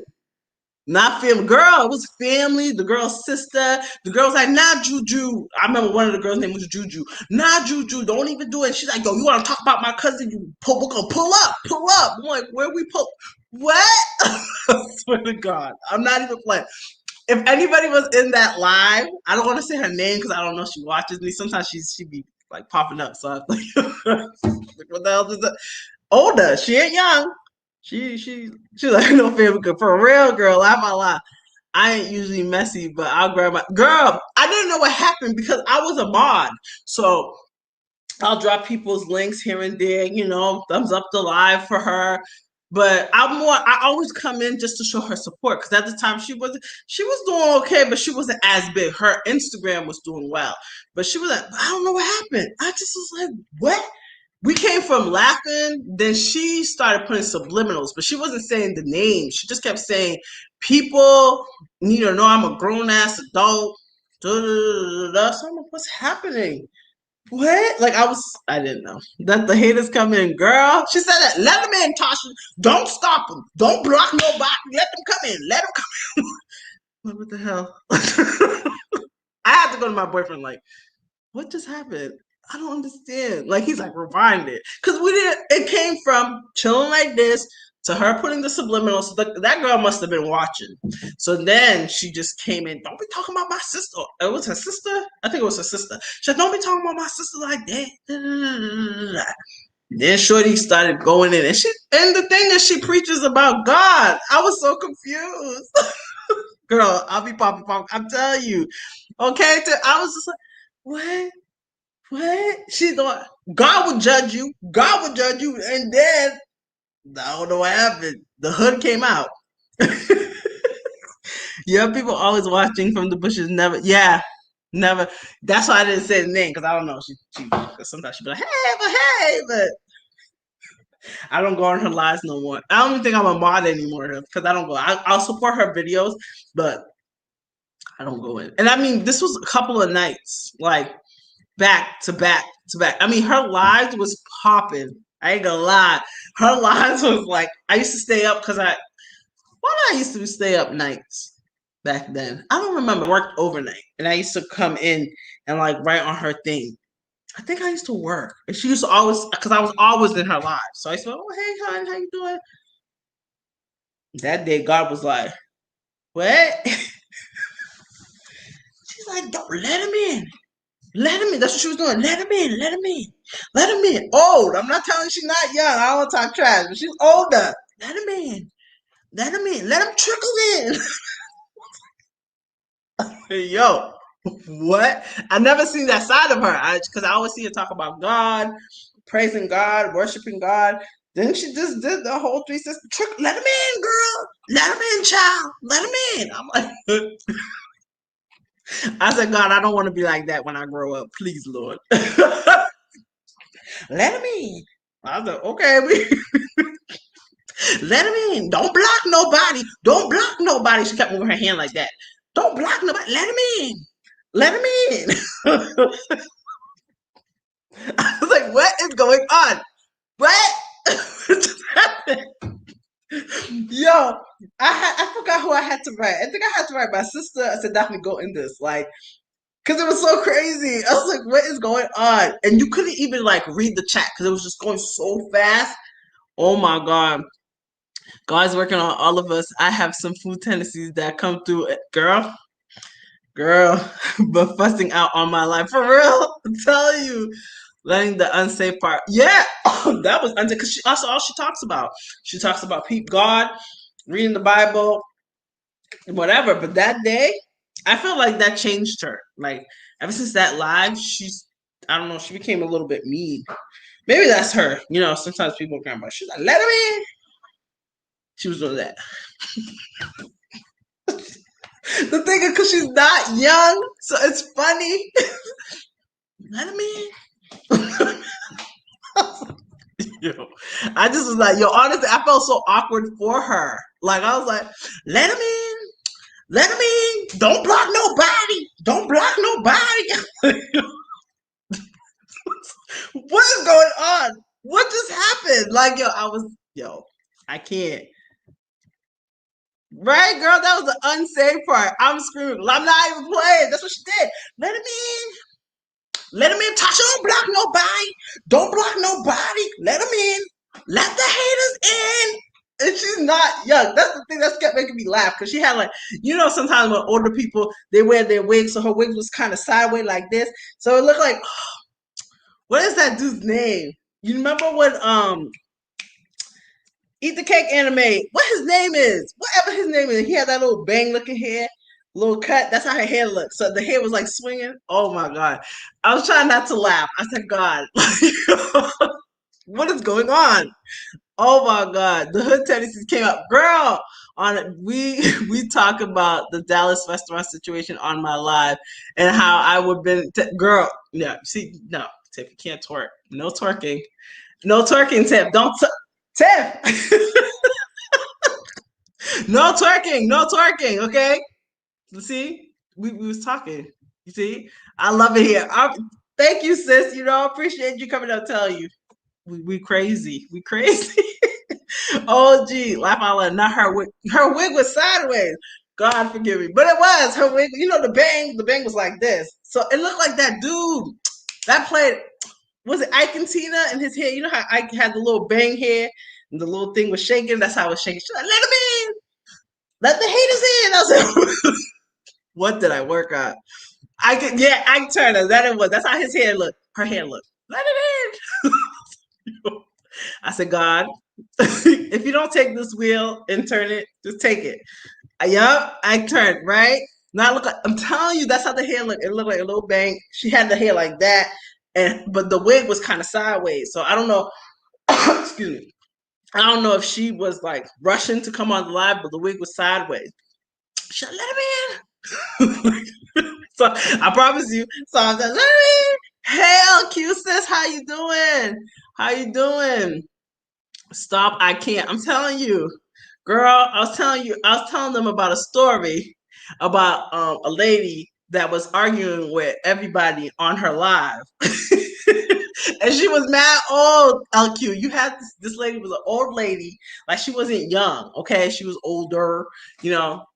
Not family. Girl, it was family, the girl's sister. The girl's like, nah, Juju. I remember one of the girls' name was Juju. Nah, Juju, don't even do it. She's like, yo, you want to talk about my cousin? We're going to pull up. I'm like, where we pull? What? I swear to God. I'm not even playing. If anybody was in that live, I don't want to say her name because I don't know if she watches me. Sometimes she be like popping up. So I was like, what the hell is that? Older. She ain't young. She's like, no family good for a real girl. Laugh out loud. I ain't usually messy, but I'll grab my girl. I didn't know what happened because I was a mod. So I'll drop people's links here and there, thumbs up the live for her. But I always come in just to show her support because at the time she was doing okay, but she wasn't as big. Her Instagram was doing well. But she was like, I don't know what happened. I just was like, what? We came from laughing, then she started putting subliminals, but she wasn't saying the name. She just kept saying, people need to know I'm a grown ass adult. Da, da, da, da. So I'm like, what's happening? What? Like I didn't know that the haters come in, girl. She said that. Let them in, Tasha. Don't stop them. Don't block nobody. Let them come in. Let them come in. What the hell? I had to go to my boyfriend. Like, what just happened? I don't understand. Like he's like rewind it because we didn't. It came from chilling like this to her putting the subliminal. So that girl must have been watching. So then she just came in. Don't be talking about my sister. It was her sister. I think it was her sister. She said, "Don't be talking about my sister like that." Then Shorty started going in, and the thing is, she preaches about God. I was so confused. Girl, I'll be popping. I'm telling you. Okay, I was just like, what? What? She thought God would judge you. God would judge you, and then I don't know what happened. The hood came out. Yeah, people always watching from the bushes. Never. Yeah, never. That's why I didn't say the name because I don't know. Cause sometimes she be like, hey, but I don't go on her lives no more. I don't even think I'm a mod anymore because I don't go. I'll support her videos, but I don't go in. And I mean, this was a couple of nights, like back to back to back. I mean, her lives was popping. I ain't gonna lie. Her lives was like, I used to stay up because I used to stay up nights back then. I don't remember. I worked overnight, and I used to come in and like write on her thing. I think I used to work, and she used to always, because I was always in her live. So I used to go, "Oh, hey, hon, how you doing?" That day, God was like, "What?" She's like, "Don't let him in. Let him in." That's what she was doing. Let him in. Let him in. Let him in. Old. I'm not telling you she's not young. I don't want to talk trash, but she's older. Let him in. Let him in. Let him trickle in. Yo, what? I never seen that side of her. Because I always see her talk about God, praising God, worshiping God. Then she just did the whole 360 trick. Let him in, girl. Let him in, child. Let him in. I'm like, I said, God, I don't want to be like that when I grow up. Please, Lord. Let him in. I was like, okay, let him in. Don't block nobody. Don't block nobody. She kept moving her hand like that. Don't block nobody. Let him in. Let him in. I was like, what is going on? What? Yo, I forgot who I had to write. I think I had to write my sister. I said, definitely go in this. Like, because it was so crazy. I was like, what is going on? And you couldn't even like read the chat because it was just going so fast. Oh my God. God's working on all of us. I have some food tendencies that come through. Girl, but fussing out on my life. For real. I'm telling you. Letting the unsafe part. Yeah. That was unsafe. Because also all she talks about. She talks about God, reading the Bible, whatever. But that day, I felt like that changed her. Like ever since that live, I don't know, she became a little bit mean. Maybe that's her. You know, sometimes people come by. She's like, let him in. She was doing that. The thing is, because she's not young, so it's funny. Let him in. Yo, I just was like, yo, honestly, I felt so awkward for her. Like, I was like, let him in. Let him in. Don't block nobody. Don't block nobody. What is going on? What just happened? Like, I can't. Right, girl? That was the unsafe part. I'm screaming. I'm not even playing. That's what she did. Let him in. Let him in. Tasha, don't block nobody. Don't block nobody. Let him in. Let the haters in. And she's not young. That's the thing that's kept making me laugh because she had like, sometimes when older people they wear their wigs, so her wig was kind of sideways like this, so it looked like, what is that dude's name? You remember when Eat the Cake anime? What his name is? Whatever his name is, he had that little bang looking hair, little cut. That's how her hair looked. So the hair was like swinging. Oh my God, I was trying not to laugh. I said, God, what is going on? Oh my God, the hood tendencies came up, girl. We talk about the Dallas restaurant situation on my live and how I would been girl. No, see, no, Tiff, you can't twerk. No twerking, no twerking, Tiff. Don't Tiff. No twerking, no twerking. Okay, see, we was talking. You see, I love it here. Thank you, sis. I appreciate you coming up. Tell you, we crazy, we crazy. Oh gee, laugh out loud. Not her wig. Her wig was sideways. God forgive me, but it was her wig. The bang was like this, so it looked like that dude that played. was it Ike and Tina and his hair? You know how Ike had the little bang hair and the little thing was shaking? That's how it was shaking. She's like, let him in. Let the haters in. I was like, what did I work on? Ike Turner. That it was. That's how his hair looked. Her hair looked. Let it in. I said, God, if you don't take this wheel and turn it, just take it. Yup, I turned, right? Now look, I'm telling you, that's how the hair looked. It looked like a little bang. She had the hair like that, but the wig was kind of sideways. So I don't know. Excuse me. I don't know if she was like rushing to come on the live, but the wig was sideways. She let him in. So I promise you. So I said, let him in. Hey, Q sis, how you doing? How you doing? Stop, I can't. I'm telling you. Girl, I was telling them about a story about a lady that was arguing with everybody on her live. And she was mad old, LQ. You had this lady was an old lady, like she wasn't young, okay? She was older,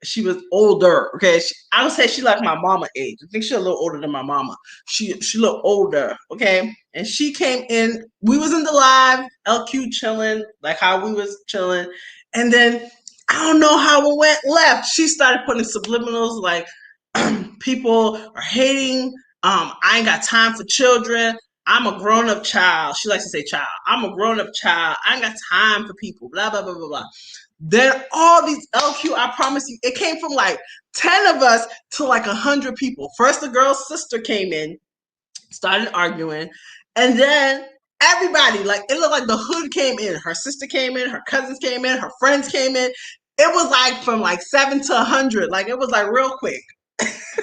she was older, okay? I would say she like my mama age. I think she's a little older than my mama. She looked older, okay? And she came in, we was in the live, LQ chilling, like how we was chilling. And then I don't know how it went left. She started putting subliminals like people are hating. I ain't got time for children. I'm a grown-up child. She likes to say child. I'm a grown-up child. I ain't got time for people. Blah, blah, blah, blah, blah. Then all these LQ, I promise you, it came from like 10 of us to like 100 people. First, the girl's sister came in, started arguing, and then everybody, like it looked like the hood came in. Her sister came in, her cousins came in, her friends came in. It was like from like 7 to 100. Like it was like real quick.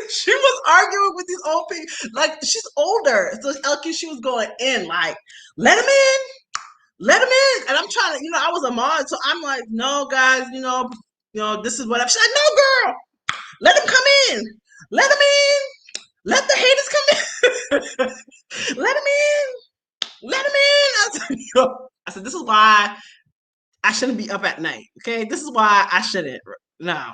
She was arguing with these old people. Like she's older. So LQ, she was going in, like, let him in. Let him in. And I'm trying to, I was a mod, so I'm like, no, guys, this is what I'm. She's like, no, girl, let him come in. Let him in. Let the haters come in. Let him in. Let him in. I said, this is why I shouldn't be up at night. Okay, this is why I shouldn't. Now,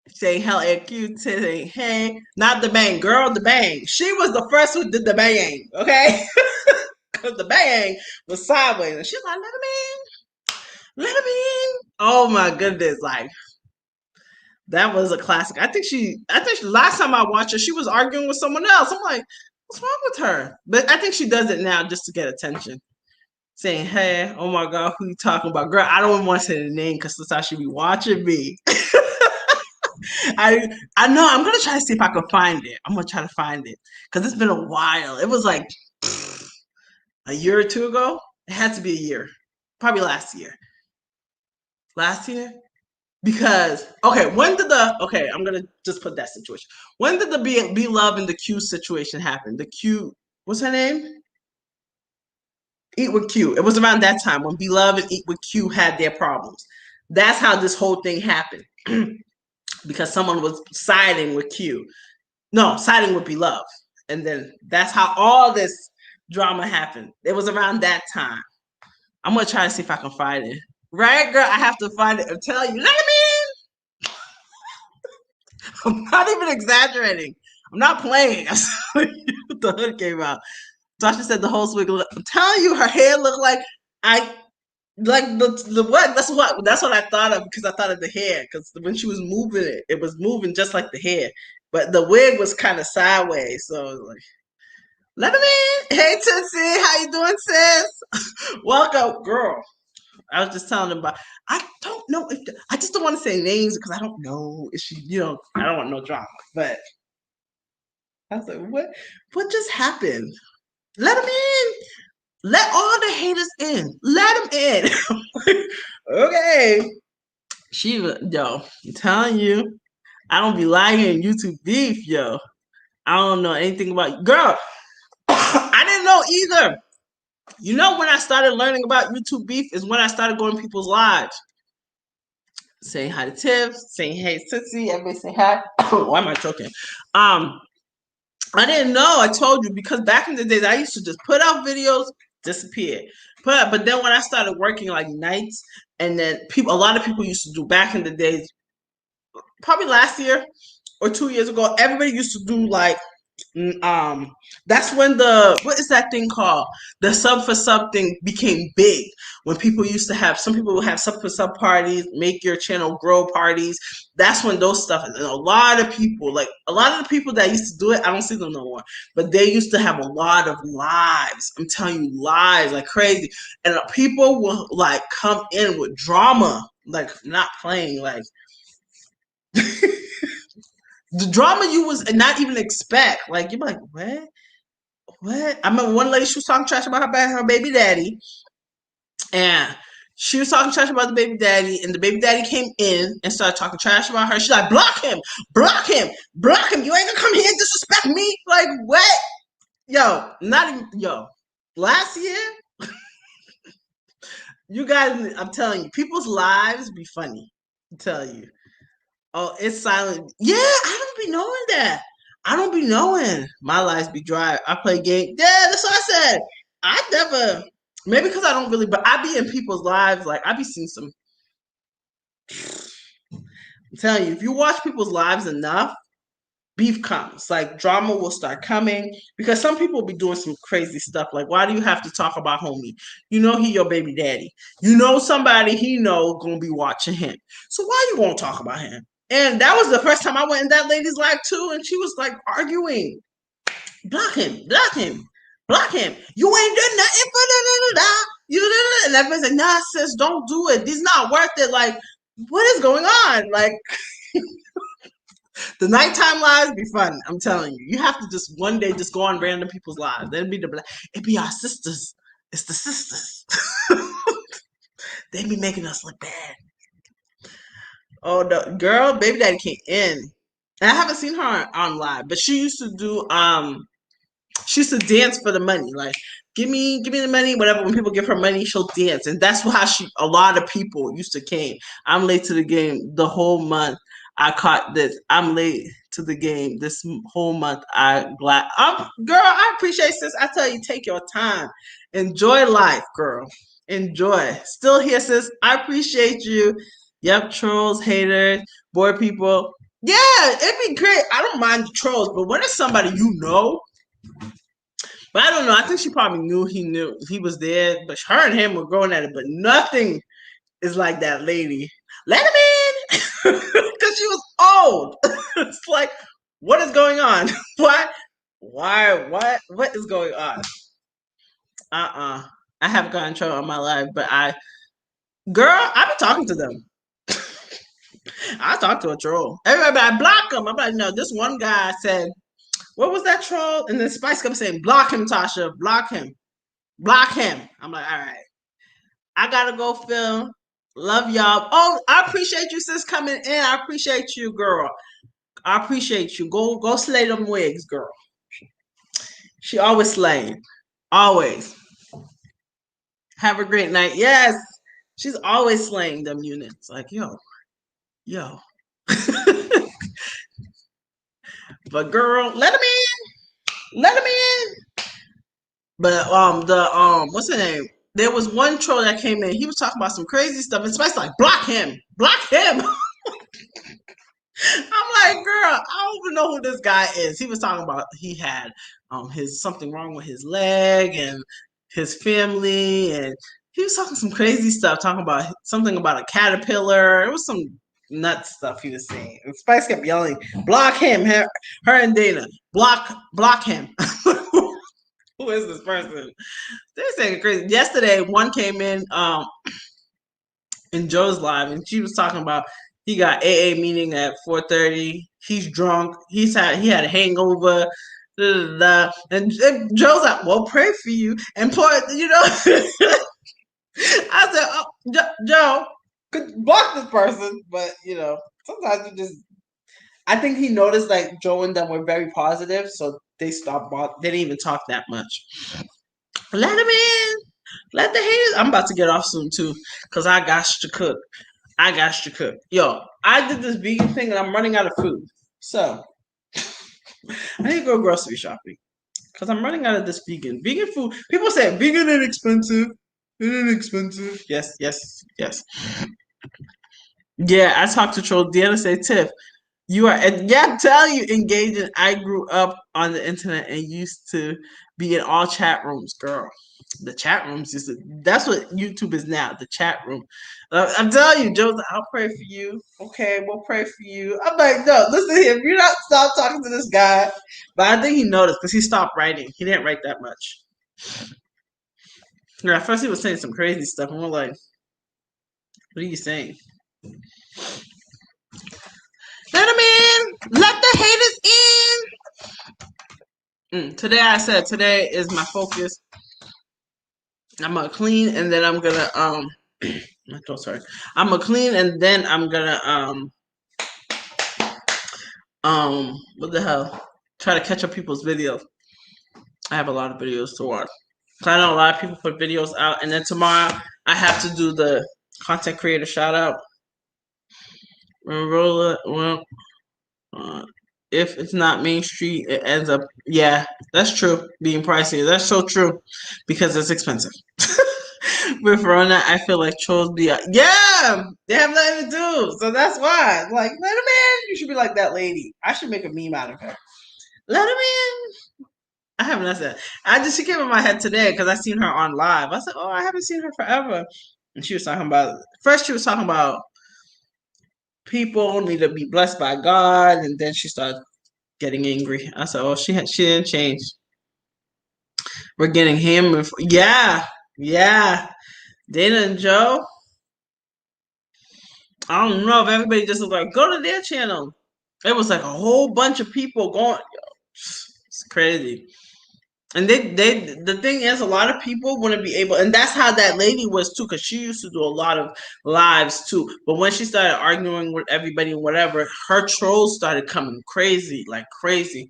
say hello, cute, say hey, not the bang, girl, the bang. She was the first who did the bang. Okay, because the bang was sideways, and she's like, let him in. Let him in. Oh my goodness, like. That was a classic. I think last time I watched her, she was arguing with someone else. I'm like, what's wrong with her? But I think she does it now just to get attention. Saying, hey, oh my God, who you talking about? Girl, I don't even want to say the name because that's how she be watching me. I know. I'm going to try to see if I can find it. I'm going to try to find it because it's been a while. It was like a year or two ago. It had to be a year. Probably last year. Last year? Because I'm gonna just put that situation. When did the Be Love and the Q situation happen? The Q, what's her name? Eat with Q. It was around that time when Be Love and Eat with Q had their problems. That's how this whole thing happened. Because someone was siding with Q. No, siding with Be Love. And then that's how all this drama happened. It was around that time. I'm gonna try to see if I can find it. Right, girl? I have to find it and tell you. Let me in. I'm not even exaggerating. I'm not playing. The hood came out. Tasha said the whole swig. I'm telling you, her hair looked like the what? That's what I thought of because I thought of the hair. Because when she was moving it was moving just like the hair, but the wig was kind of sideways. So I was like, let him in. Hey Tootsie, how you doing, sis? Welcome, girl. I was just telling them about. I don't know if I just don't want to say names because I don't know if she, I don't want no drama. But I was like, what just happened? Let them in. Let all the haters in. Let them in. Okay. I'm telling you, I don't be lying in YouTube beef, yo. I don't know anything about girl. I didn't know either. When I started learning about YouTube beef is when I started going to people's lives. Saying hi to Tips, saying hey Tootsie, everybody saying hi. Why am I choking? I didn't know. I told you because back in the days I used to just put out videos, disappear. But then when I started working like nights, and then a lot of people used to do back in the days, probably last year or 2 years ago, everybody used to do like That's when the what is that thing called? The sub for sub thing became big. When people used to have some people would have sub for sub parties, make your channel grow parties. That's when those stuff and a lot of people, like a lot of the people that used to do it, I don't see them no more. But they used to have a lot of lives. I'm telling you, lives like crazy. And people will like come in with drama, like not playing, like the drama you was not even expect. Like you're like, what? What? I remember one lady, she was talking trash about her baby daddy, and she was talking trash about the baby daddy, and the baby daddy came in and started talking trash about her. She's like, block him, block him, block him. You ain't gonna come here and disrespect me. Like what? Yo, not even yo. Last year, you guys, I'm telling you, people's lives be funny. I'm telling you. Oh, it's silent. Yeah, I don't be knowing that. I don't be knowing. My life be dry. I play game. Yeah, that's what I said. I never. Maybe because I don't really, but I be in people's lives. Like I be seeing some. I'm telling you, if you watch people's lives enough, beef comes. Like drama will start coming because some people be doing some crazy stuff. Like, why do you have to talk about homie? You know he your baby daddy. You know somebody he know gonna be watching him. So why you won't talk about him? And that was the first time I went in that lady's life too, and she was like arguing. Block him, block him, block him. You ain't done nothing for da da da da. You da da. And everybody's like, nah, sis, don't do it. This is not worth it. Like, what is going on? Like, the nighttime lives be fun. I'm telling you. You have to just one day just go on random people's lives. It'd be it'd be our sisters. It's the sisters. They be making us look bad. Oh the girl, baby daddy came in. And I haven't seen her on live, but she used to do she used to dance for the money. Like, give me the money, whatever. When people give her money, she'll dance. And that's how a lot of people used to came. I'm late to the game the whole month. I caught this. I'm late to the game this whole month. Girl, I appreciate sis. I tell you, take your time. Enjoy life, girl. Enjoy. Still here, sis. I appreciate you. Yep, trolls, haters, bored people. Yeah, it'd be great. I don't mind the trolls, but when it's somebody you know, but I don't know. I think she probably knew he was there, but her and him were going at it. But nothing is like that lady. Let him in, because she was old. It's like, what is going on? What? Why? What is going on? I haven't gotten in trouble in my life, but girl, I've been talking to them. I talked to a troll. Everybody, I block them. I'm like, no. This one guy said, "What was that troll?" And then Spice kept saying, "Block him, Tasha. Block him." Block him. I'm like, all right. I gotta go, Phil. Love y'all. Oh, I appreciate you, sis, coming in. I appreciate you, girl. I appreciate you. Go slay them wigs, girl. She always slaying. Always. Have a great night. Yes. She's always slaying them units. Like, yo. But girl, let him in. Let him in. But what's her name? There was one troll that came in. He was talking about some crazy stuff, and Spice like, block him, block him. I'm like, girl, I don't even know who this guy is. He was talking about he had his something wrong with his leg and his family, and he was talking some crazy stuff, talking about something about a caterpillar. It was some nuts stuff he was saying. And Spice kept yelling, block him, her and Dana, block him. Who is this person? They're saying crazy. Yesterday, one came in Joe's live, and she was talking about he got AA meeting at 4:30. He's drunk. He had a hangover. Da, da, da. And Joe's like, "Well, pray for you." And poor, I said, "Oh, Joe, could block this person," but sometimes you just. I think he noticed like Joe and them were very positive, so they stopped. They didn't even talk that much. Let him in. Let the haters. I'm about to get off soon too, cause I got to cook. I got to cook. Yo, I did this vegan thing and I'm running out of food. So I need to go grocery shopping because I'm running out of this vegan food. People say vegan is expensive. It is expensive. Yes. Yeah, I talked to Troll. Deanna said, Tiff, You are, and yeah, I'm telling you, engaging. I grew up on the internet and used to be in all chat rooms, girl. The chat rooms that's what YouTube is now, the chat room. I'm telling you, Joseph, I'll pray for you. Okay, we'll pray for you. I'm like, no, listen to him. You not stop talking to this guy. But I think he noticed because he stopped writing. He didn't write that much. Yeah, at first he was saying some crazy stuff, and we're like, what are you saying? Let him in. Let the haters in. Today I said today is my focus. I'm gonna clean and then I'm gonna my throat, sorry. I'm gonna clean and then I'm gonna what the hell? Try to catch up people's videos. I have a lot of videos to watch. So I know a lot of people put videos out, and then tomorrow I have to do the content creator shout out. Well, if it's not Main Street, it ends up. Yeah, that's true. Being pricey, that's so true, because it's expensive. With Verona, I feel like trolls be yeah, they have nothing to do, so that's why. Like, let him in. You should be like that lady. I should make a meme out of her. Let him in. I haven't said. She came in my head today because I seen her on live. I said, oh, I haven't seen her forever, and she was talking about. First, she was talking about people need to be blessed by God, and then she started getting angry. I said, oh, she didn't change. We're getting him. Yeah, yeah. Dana and Joe. I don't know if everybody just was like, go to their channel. It was like a whole bunch of people going. It's crazy. And the thing is, a lot of people wouldn't be able, and that's how that lady was too, because she used to do a lot of lives too. But when she started arguing with everybody and whatever, her trolls started coming crazy, like crazy.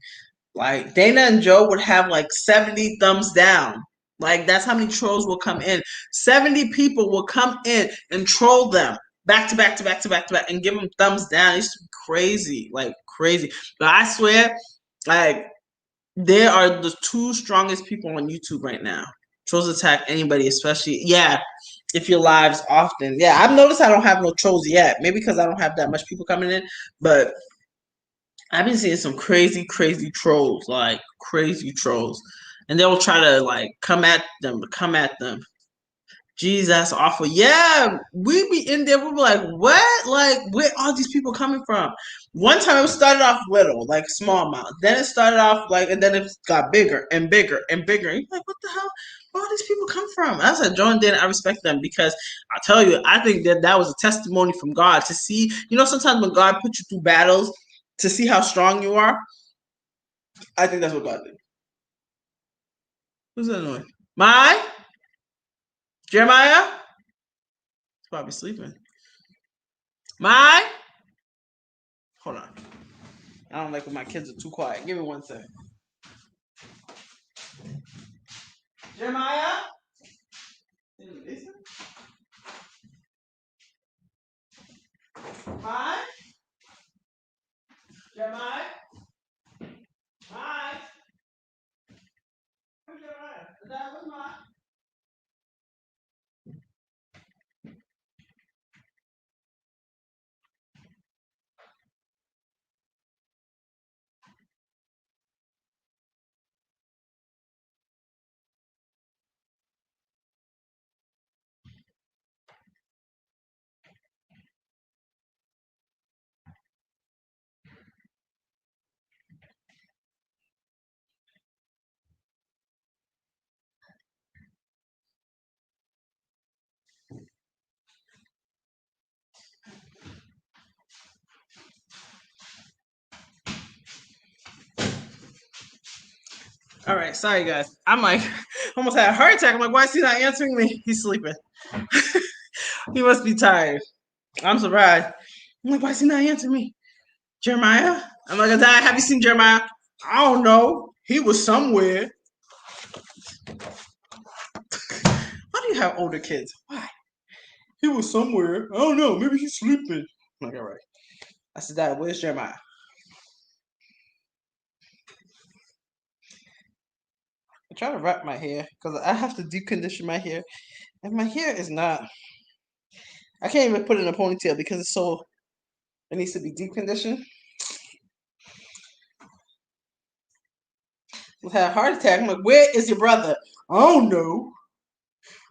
Like Dana and Joe would have like 70 thumbs down. Like that's how many trolls will come in. 70 people will come in and troll them back to back to back to back to back and give them thumbs down. It used to be crazy, like crazy. But I swear, like they are the two strongest people on YouTube right now. Trolls attack anybody, especially if your lives often. Yeah, I've noticed I don't have no trolls yet. Maybe because I don't have that much people coming in, but I've been seeing some crazy, crazy trolls, like crazy trolls, and they'll try to like come at them. Jeez, that's awful. Yeah, we be in there. We be like, what? Like, where all these people coming from? One time it started off little, like small amount. Then it started off like, and then it got bigger and bigger and bigger. And you're like, what the hell? Where all these people come from? I said, John, then I respect them because I tell you, I think that was a testimony from God to see. You know, sometimes when God puts you through battles to see how strong you are, I think that's what God did. Who's that noise? My Jeremiah? He's probably sleeping. My hold on. I don't like when my kids are too quiet. Give me 1 second. Jeremiah? My? Jeremiah? My? Where's Jeremiah? That was my. All right, sorry guys. I'm like almost had a heart attack. I'm like, why is he not answering me? He's sleeping. He must be tired. I'm surprised. I'm like, why is he not answering me? Jeremiah? I'm like, Dad, have you seen Jeremiah? I don't know. He was somewhere. Why do you have older kids? Why? He was somewhere. I don't know. Maybe he's sleeping. I'm like, all right. I said, Dad, where's Jeremiah? I try to wrap my hair because I have to deep condition my hair. And my hair is not. I can't even put it in a ponytail because it needs to be deep conditioned. had a heart attack. I'm like, where is your brother? I don't know.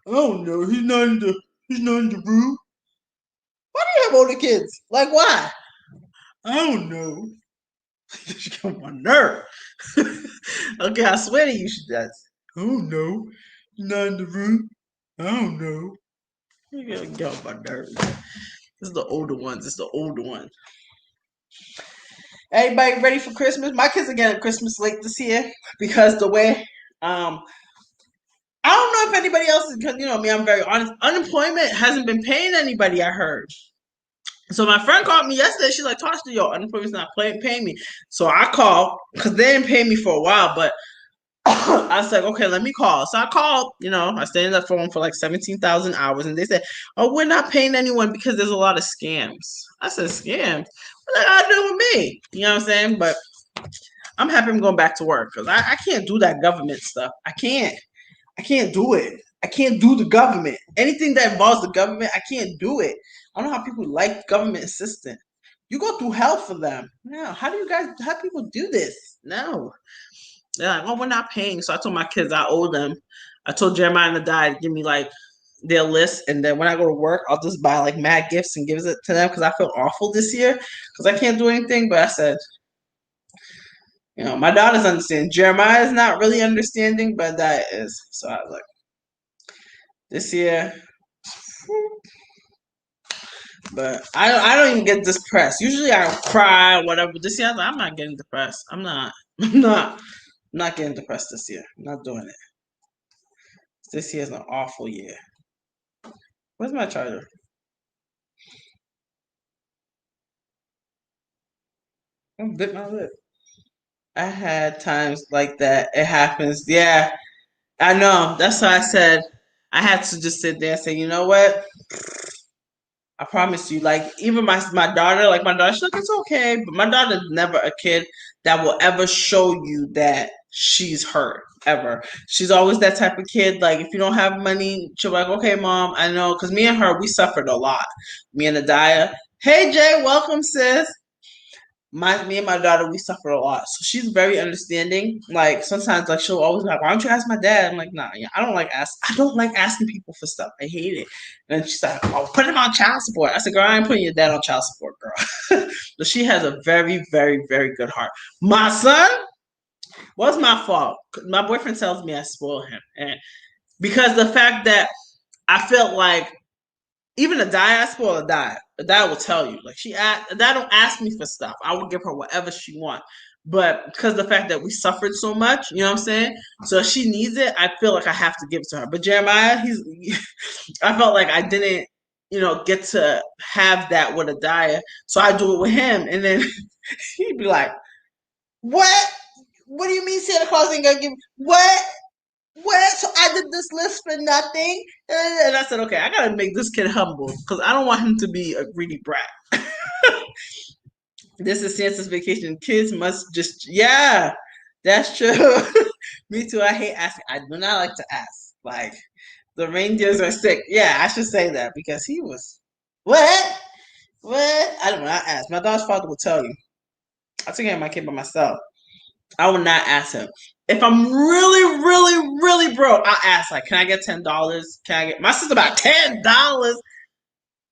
I don't know. He's not in the room. Why do you have older kids? Like why? I don't know. She got on my nerve. Okay, I swear to you, she does. I don't know. He's not in the room. I don't know. You gotta get on my nerves. This is the older ones. It's the older ones. Everybody ready for Christmas? My kids are getting Christmas late this year because the way I don't know if anybody else is, because you know me, I'm very honest. Unemployment hasn't been paying anybody, I heard. So my friend called me yesterday. She's like, "Tasha, yo, unemployment's not paying me." So I called because they didn't pay me for a while, but I was like, "Okay, let me call." So I called. You know, I stayed in that phone for like 17,000 hours, and they said, "Oh, we're not paying anyone because there's a lot of scams." I said, "Scams? What that got to do with me?" You know what I'm saying? But I'm happy I'm going back to work because I can't do that government stuff. I can't. I can't do it. I can't do the government. Anything that involves the government, I can't do it. I don't know how people like government assistance. You go through hell for them. No, how people do this? No. They're like, oh, we're not paying. So I told my kids I owe them. I told Jeremiah and Adai to give me like their list, and then when I go to work, I'll just buy like mad gifts and give it to them because I feel awful this year because I can't do anything. But I said, you know, my daughter's understanding. Jeremiah is not really understanding, but that is. So I was like, this year. But I don't even get depressed. Usually I cry or whatever. This year I'm not getting depressed. I'm not. I'm not getting depressed this year. I'm not doing it. This year is an awful year. Where's my charger? I bit my lip. I had times like that. It happens. Yeah, I know. That's why I said I had to just sit there and say, you know what? I promise you, like even my daughter, like my daughter, she's like, it's okay. But my daughter's never a kid that will ever show you that she's hurt ever. She's always that type of kid. Like if you don't have money, she'll be like, okay, mom, I know. Because me and her, we suffered a lot. Me and Adaya. Hey Jay, welcome, sis. Me and my daughter, we suffered a lot. So she's very understanding. Like sometimes like she'll always be like, why don't you ask my dad? I'm like, nah, yeah, I don't like asking people for stuff. I hate it. And she's like, oh, put him on child support. I said, girl, I ain't putting your dad on child support, girl. So she has a very, very, very good heart. My son was my fault. My boyfriend tells me I spoil him. And because the fact that I felt like even a die, I spoil a die. A die will tell you. Like a die don't ask me for stuff. I will give her whatever she wants. But because of the fact that we suffered so much, you know what I'm saying? So if she needs it, I feel like I have to give it to her. But Jeremiah, I felt like I didn't, you know, get to have that with a die. So I do it with him. And then he'd be like, what? What do you mean Santa Claus ain't gonna give what? What? So I did this list for nothing? And I said, okay, I gotta make this kid humble because I don't want him to be a greedy brat. This is Santa's vacation. Kids must just, yeah, that's true. Me too. I hate asking. I do not like to ask. Like, the reindeers are sick. Yeah, I should say that because he was, what? What? I don't not ask. My dog's father will tell you. I took care of my kid by myself. I would not ask him. If I'm really, really, really broke, I'll ask like, can I get $10? Can I get my sister about $10?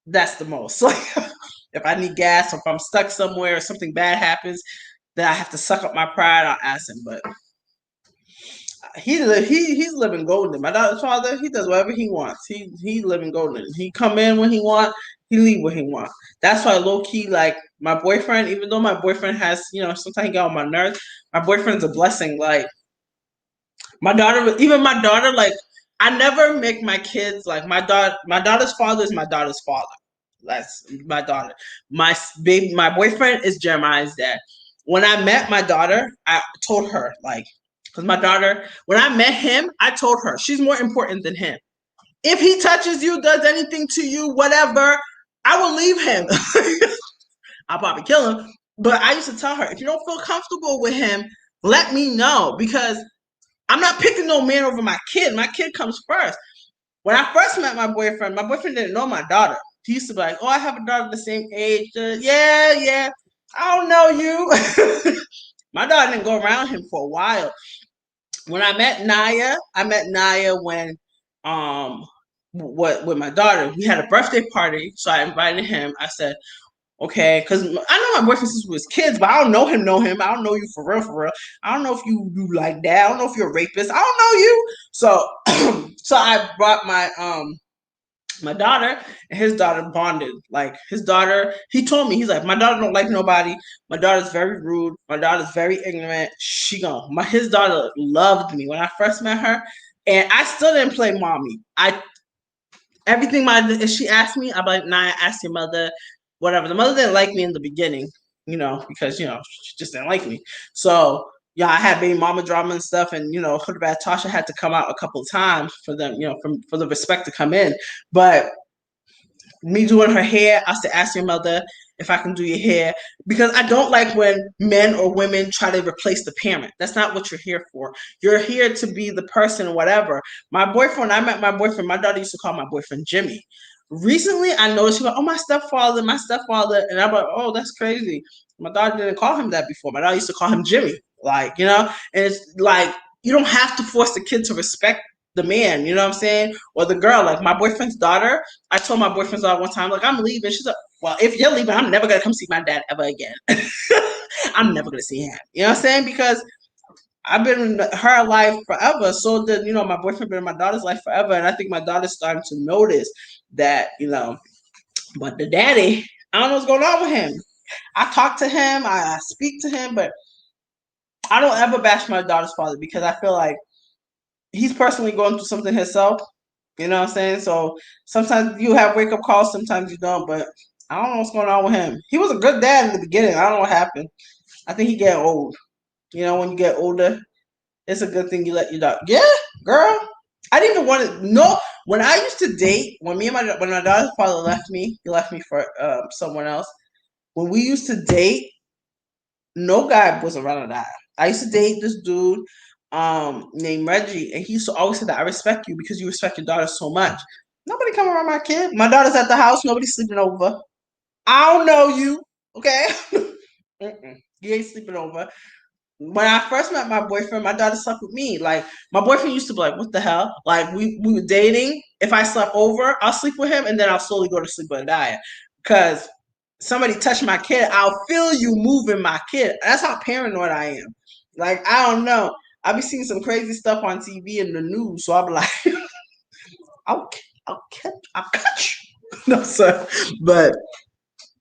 That's the most. Like if I need gas or if I'm stuck somewhere or something bad happens, then I have to suck up my pride, I'll ask him. But he's living golden. My daughter's father, he does whatever he wants. He living golden. He come in when he want, he leave when he want. That's why low key, like my boyfriend, even though my boyfriend has, you know, sometimes he get on my nerves, my boyfriend's a blessing. Like my daughter, even my daughter, like I never make my kids like my daughter's father is my daughter's father. That's my daughter. My boyfriend is Jeremiah's dad. When I met my daughter, I told her like, because my daughter, when I met him, I told her she's more important than him. If he touches you, does anything to you, whatever, I will leave him. I'll probably kill him. But I used to tell her, if you don't feel comfortable with him, let me know because I'm not picking no man over my kid. My kid comes first. When I first met my boyfriend didn't know my daughter. He used to be like, oh, I have a daughter the same age. Yeah, yeah. I don't know you. My daughter didn't go around him for a while. when I met Naya when with my daughter. We had a birthday party, so I invited him. I said, okay, because I know my boyfriend since we was kids, but I don't know him. I don't know you for real, for real. I don't know if you like that. I don't know if you're a rapist. I don't know you. So so I brought my daughter, and his daughter bonded. Like his daughter, he told me, he's like, my daughter don't like nobody. My daughter's very rude. My daughter's very ignorant. His daughter loved me when I first met her, and I still didn't play mommy. Everything if she asked me, I'm like, nah, ask your mother, whatever. The mother didn't like me in the beginning, because she just didn't like me. So yeah, I had baby mama drama and stuff, and Bad Tasha had to come out a couple of times for them, for the respect to come in. But me doing her hair, I said, ask your mother if I can do your hair, because I don't like when men or women try to replace the parent. That's not what you're here for. You're here to be the person or whatever. I met my boyfriend, my daughter used to call my boyfriend Jimmy. Recently, I noticed she went, oh, my stepfather. And I'm like, oh, that's crazy. My daughter didn't call him that before. My daughter used to call him Jimmy. And it's like, you don't have to force the kid to respect the man, you know what I'm saying? Or the girl, like my boyfriend's daughter. I told my boyfriend's daughter one time, like, I'm leaving. She's like, well, if you're leaving, I'm never gonna come see my dad ever again. I'm never gonna see him. You know what I'm saying? Because I've been in her life forever. So did, my boyfriend been in my daughter's life forever. And I think my daughter's starting to notice that, but the daddy, I don't know what's going on with him. I talk to him, I speak to him, but I don't ever bash my daughter's father because I feel like he's personally going through something himself. You know what I'm saying? So sometimes you have wake up calls, sometimes you don't. But I don't know what's going on with him. He was a good dad in the beginning. I don't know what happened. I think he get old. When you get older, it's a good thing you let your dog. Yeah, girl. I didn't even want to know when I used to date. When my daughter's father left me, he left me for someone else. When we used to date, no guy was around that. I used to date this dude named Reggie, and he used to always say that I respect you because you respect your daughter so much. Nobody come around my kid. My daughter's at the house. Nobody's sleeping over. I don't know you, okay? You ain't sleeping over. When I first met my boyfriend, my daughter slept with me. Like my boyfriend used to be like, "What the hell?" Like we were dating. If I slept over, I'll sleep with him, and then I'll slowly go to sleep with Adaya. Because somebody touched my kid, I'll feel you moving my kid. That's how paranoid I am. Like I don't know. I'll be seeing some crazy stuff on TV and the news, so I'll be like, I'll catch you. No, sir. But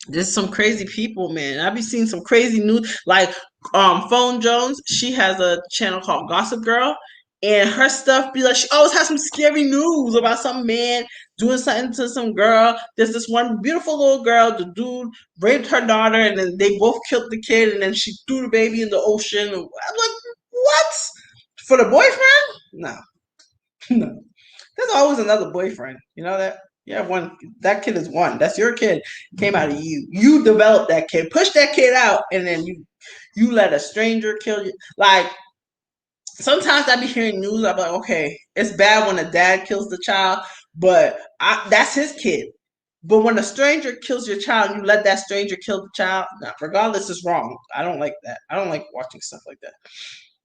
there's some crazy people, man. I be seeing some crazy news. Like Phone Jones, she has a channel called Gossip Girl, and her stuff be like she always has some scary news about some man doing something to some girl. There's this one beautiful little girl. The dude raped her daughter, and then they both killed the kid, and then she threw the baby in the ocean. I'm like, what? For the boyfriend? No, no. There's always another boyfriend. You know that? Yeah, one. That kid is one. That's your kid. Came out of you. You developed that kid. Push that kid out, and then you let a stranger kill you. Like sometimes I be hearing news. I'm like, okay, it's bad when a dad kills the child, but that's his kid. But when a stranger kills your child, you let that stranger kill the child. Now, regardless, it's wrong. I don't like that. I don't like watching stuff like that.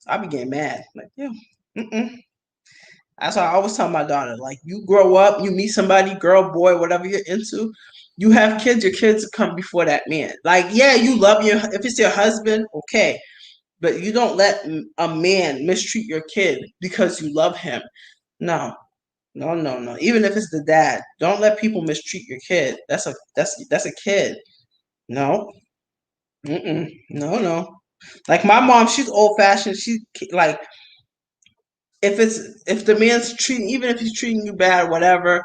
I be getting mad. Like, yeah. Mm-mm. That's why I always tell my daughter, like, you grow up, you meet somebody, girl, boy, whatever you're into, you have kids, your kids come before that man. Like, yeah, you love if it's your husband, okay, but you don't let a man mistreat your kid because you love him. No, no, no, no. Even if it's the dad, don't let people mistreat your kid. That's a kid. No, no, no. Like my mom, she's old fashioned. She like if the man's treating, even if he's treating you bad, whatever,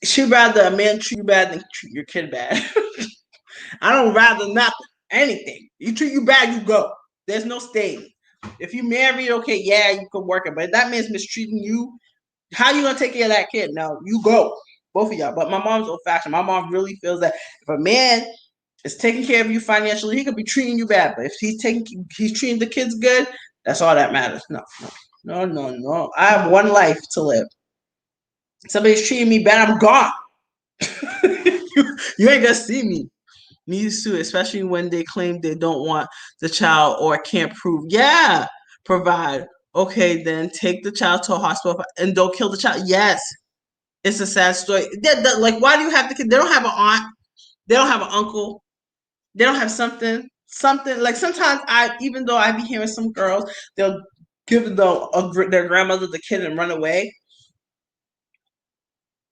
she'd rather a man treat you bad than treat your kid bad. I don't rather nothing, anything. You treat you bad, you go. There's no staying. If you married, okay, yeah, you can work it. But if that man's mistreating you, how you gonna take care of that kid? No, you go. Both of y'all. But my mom's old fashioned. My mom really feels that if a man is taking care of you financially, he could be treating you bad. But if he's treating the kids good, that's all that matters. No, no, no, no, no. I have one life to live. Somebody's treating me bad, I'm gone. you ain't gonna see me. Me too, especially when they claim they don't want the child or can't provide Okay, then take the child to a hospital and don't kill the child. Yes, it's a sad story. Like, why do you have the kid? They don't have an aunt. They don't have an uncle. They don't have something like sometimes even though I be hearing some girls, they'll give their grandmother the kid and run away.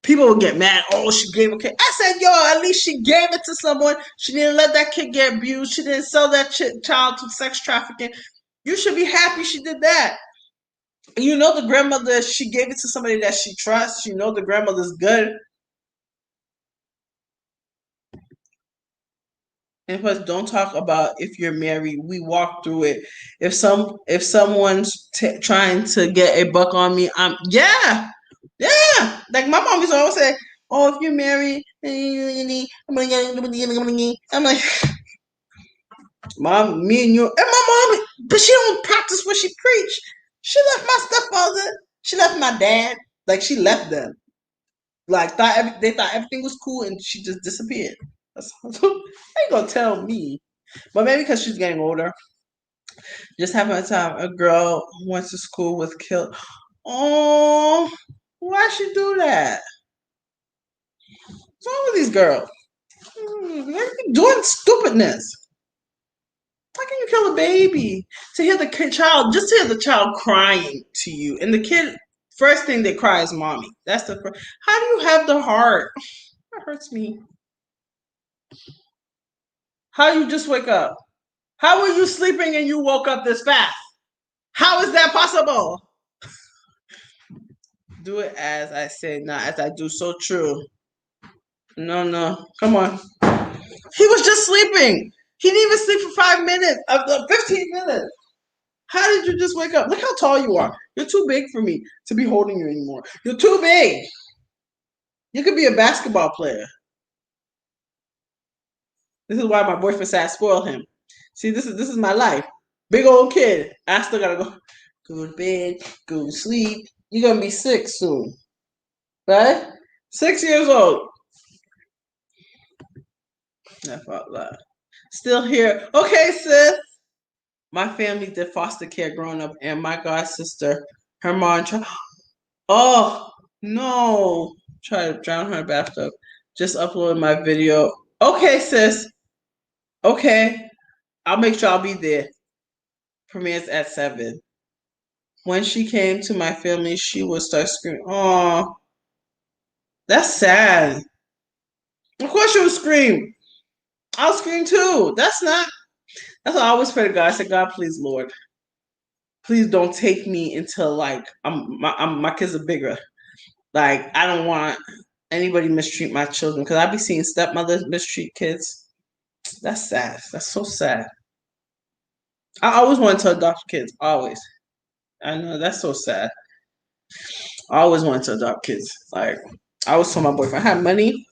People will get mad. Oh, she gave a kid. I said, yo, at least she gave it to someone. She didn't let that kid get abused. She didn't sell that child to sex trafficking. You should be happy she did that. You know the grandmother, she gave it to somebody that she trusts. You know the grandmother's good. And plus, don't talk about if you're married. We walk through it. If someone's trying to get a buck on me, yeah. Like my mom used to always say, "Oh, if you're married, I'm like, Mom, me and you, and my mom, but she don't practice what she preach. She left my stepfather. She left my dad. Like she left them. Like they thought everything was cool, and she just disappeared. They ain't gonna tell me. But maybe because she's getting older. Just happened a time a girl went to school was killed. Oh, why she do that? What's wrong with these girls? They're doing stupidness. How can you kill a baby? To hear the child, just to hear the child crying to you, and the kid, first thing they cry is mommy. That's the first. How do you have the heart? That hurts me. How you just wake up? How were you sleeping and you woke up this fast? How is that possible? Do it as I say, not as I do. So true. No. Come on. He was just sleeping. He didn't even sleep for 5 minutes, 15 minutes. How did you just wake up? Look how tall you are. You're too big for me to be holding you anymore. You're too big. You could be a basketball player. This is why my boyfriend said I spoil him. See, this is my life. Big old kid. I still gotta go to bed, go to sleep. You're gonna be 6 soon. Right? 6 years old. I thought that. Still here. Okay, sis. My family did foster care growing up, and my god sister, her mom tried. Oh no! Try to drown her in bathtub. Just uploaded my video. Okay, sis. Okay, I'll make sure I'll be there. Premieres at 7. When she came to my family, she would start screaming. Oh, that's sad. Of course, she would scream. I'll scream too. That's not. That's what I always pray to God. I said, God, please, Lord, please don't take me until like my kids are bigger. Like I don't want anybody mistreat my children because I be seeing stepmothers mistreat kids. That's sad. That's so sad. I always wanted to adopt kids. Always. I know that's so sad. I always wanted to adopt kids. Like I always told my boyfriend I have money.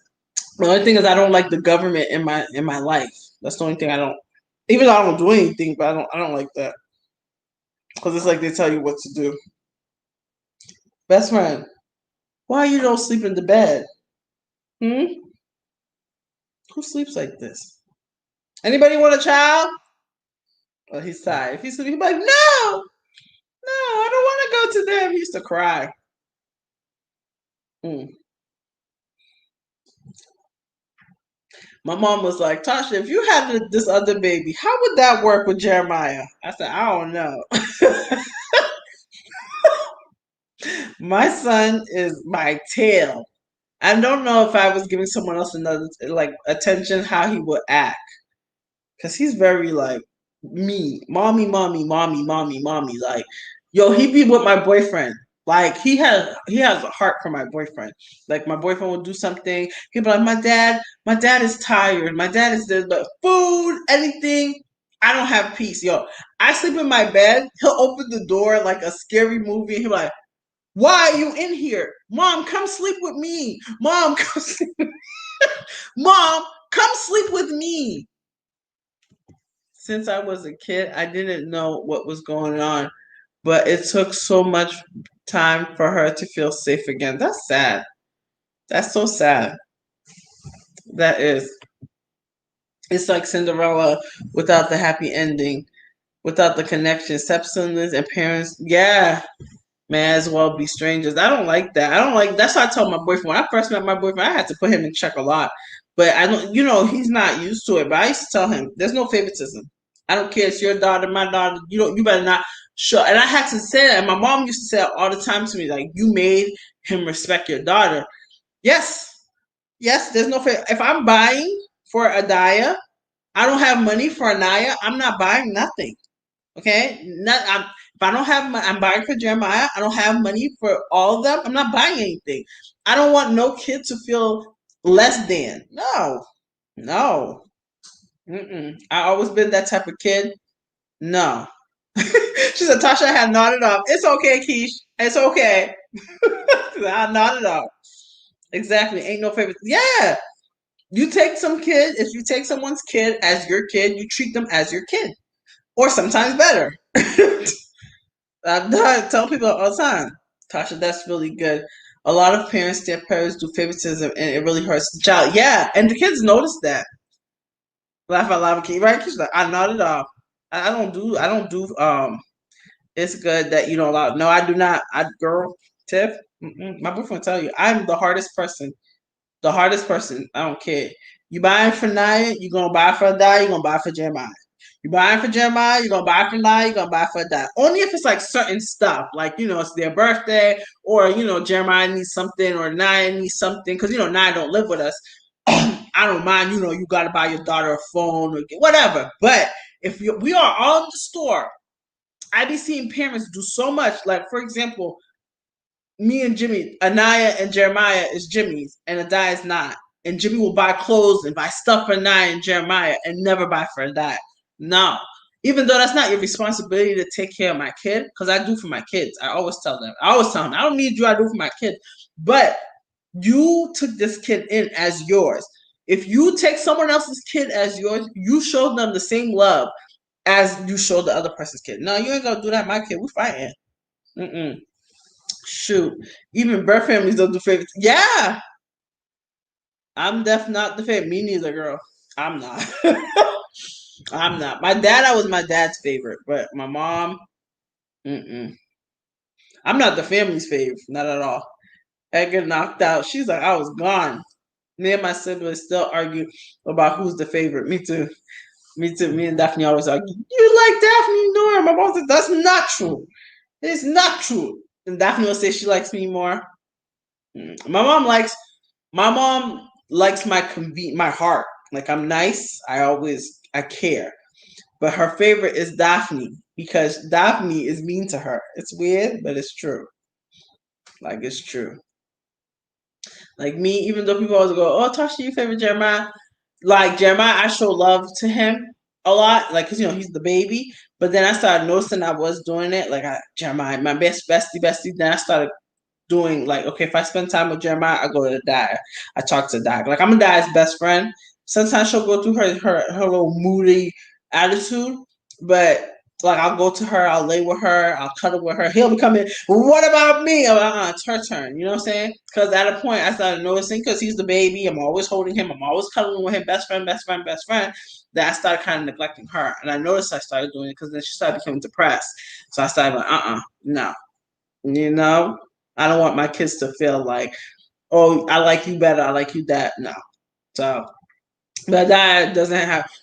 The only thing is I don't like the government in my life. That's the only thing I don't. Even though I don't do anything, but I don't like that because it's like they tell you what to do. Best friend, why you don't sleep in the bed? Hmm? Who sleeps like this? Anybody want a child? Well, he's tired. If he's sleeping, he's like, no, I don't want to go to them. He used to cry. Mm. My mom was like, Tasha, if you had this other baby, how would that work with Jeremiah? I said, I don't know. My son is my tail. I don't know if I was giving someone else another like attention, how he would act. Cause he's very like me, mommy. Like, yo, he be with my boyfriend. Like he has a heart for my boyfriend. Like my boyfriend would do something, he'd be like, my dad is tired. My dad is this, but food, anything, I don't have peace. Yo, I sleep in my bed. He'll open the door like a scary movie. And he'll be like, why are you in here? Mom, come sleep with me. Mom, come sleep. Mom, come sleep with me. Since I was a kid, I didn't know what was going on, but it took so much time for her to feel safe again. That's sad. That's so sad. That is. It's like Cinderella without the happy ending. without the connection. Step-siblings and parents, yeah, may as well be strangers. I don't like that. I don't like. That's why I told my boyfriend when I first met my boyfriend, I had to put him in check a lot. But I don't, he's not used to it. But I used to tell him, "There's no favoritism. I don't care. It's your daughter, my daughter. You better not show." And I had to say that. And my mom used to say it all the time to me, like, "You made him respect your daughter." Yes, yes. There's no favor. If I'm buying for Adaya, I don't have money for Anaya. I'm not buying nothing. Okay, if I don't have money, I'm buying for Jeremiah. I don't have money for all of them. I'm not buying anything. I don't want no kid to feel less than. No, no. I always been that type of kid. No. She said, Tasha had nodded off. It's okay, Keish. It's okay. I nodded off. Exactly. Ain't no favorite. Yeah. You take some kid. If you take someone's kid as your kid, you treat them as your kid, or sometimes better. I tell people all the time, Tasha, that's really good. A lot of parents, their parents do favoritism, and it really hurts the child. Yeah, and the kids notice that. Laugh out loud, kid, right? She's like, I nodded off. I don't do. I don't do. It's good that you don't allow. No, I do not. Girl, Tiff, my boyfriend will tell you, I'm the hardest person. The hardest person. I don't care. You buying for Naya, you gonna buy for Adai, you gonna buy for Jeremiah. You buying for Jeremiah, you're gonna buy for Naya, you're gonna buy for Adai. Only if it's like certain stuff, like it's their birthday, or Jeremiah needs something, or Naya needs something, because Naya don't live with us. I don't mind, you gotta buy your daughter a phone or whatever. But if we are all in the store, I be seeing parents do so much. Like, for example, me and Jimmy, Anaya and Jeremiah is Jimmy's, and Adai is not. And Jimmy will buy clothes and buy stuff for Anaya and Jeremiah and never buy for Adai. No. Even though that's not your responsibility to take care of my kid, because I do for my kids. I always tell them. I always tell them, I don't need you, I do for my kid. But you took this kid in as yours. If you take someone else's kid as yours, you show them the same love as you show the other person's kid. No, you ain't gonna do that. My kid, we fighting. Shoot, even birth families don't do favorites. Yeah, I'm definitely not the favorite. Me neither, girl. I'm not. I'm not. My dad, I was my dad's favorite, but my mom, I'm not the family's favorite, not at all. I get knocked out. She's like, I was gone. Me and my siblings still argue about who's the favorite. Me too. Me too. Me and Daphne always argue. You like Daphne Nora? My mom said that's not true. It's not true. And Daphne will say she likes me more. My mom likes my heart. Like, I'm nice. I care. But her favorite is Daphne because Daphne is mean to her. It's weird, but it's true. Like, it's true. Like me, even though people always go, "Oh, Tasha, you favorite Jeremiah?" Like Jeremiah, I show love to him a lot, like because he's the baby. But then I started noticing I was doing it. Like Jeremiah, my bestie. Then I started doing like, okay, if I spend time with Jeremiah, I go to the dad. I talk to the dad. Like I'm a dad's best friend. Sometimes she'll go through her little moody attitude, but like I'll go to her, I'll lay with her, I'll cuddle with her. He'll be coming. Well, what about me? I'm like, it's her turn. You know what I'm saying? Because at a point I started noticing because he's the baby. I'm always holding him. I'm always cuddling with him. Best friend. That I started kind of neglecting her, and I noticed I started doing it because then she started becoming depressed. So I started like, no, I don't want my kids to feel like, oh, I like you better, I like you that. No. So, but that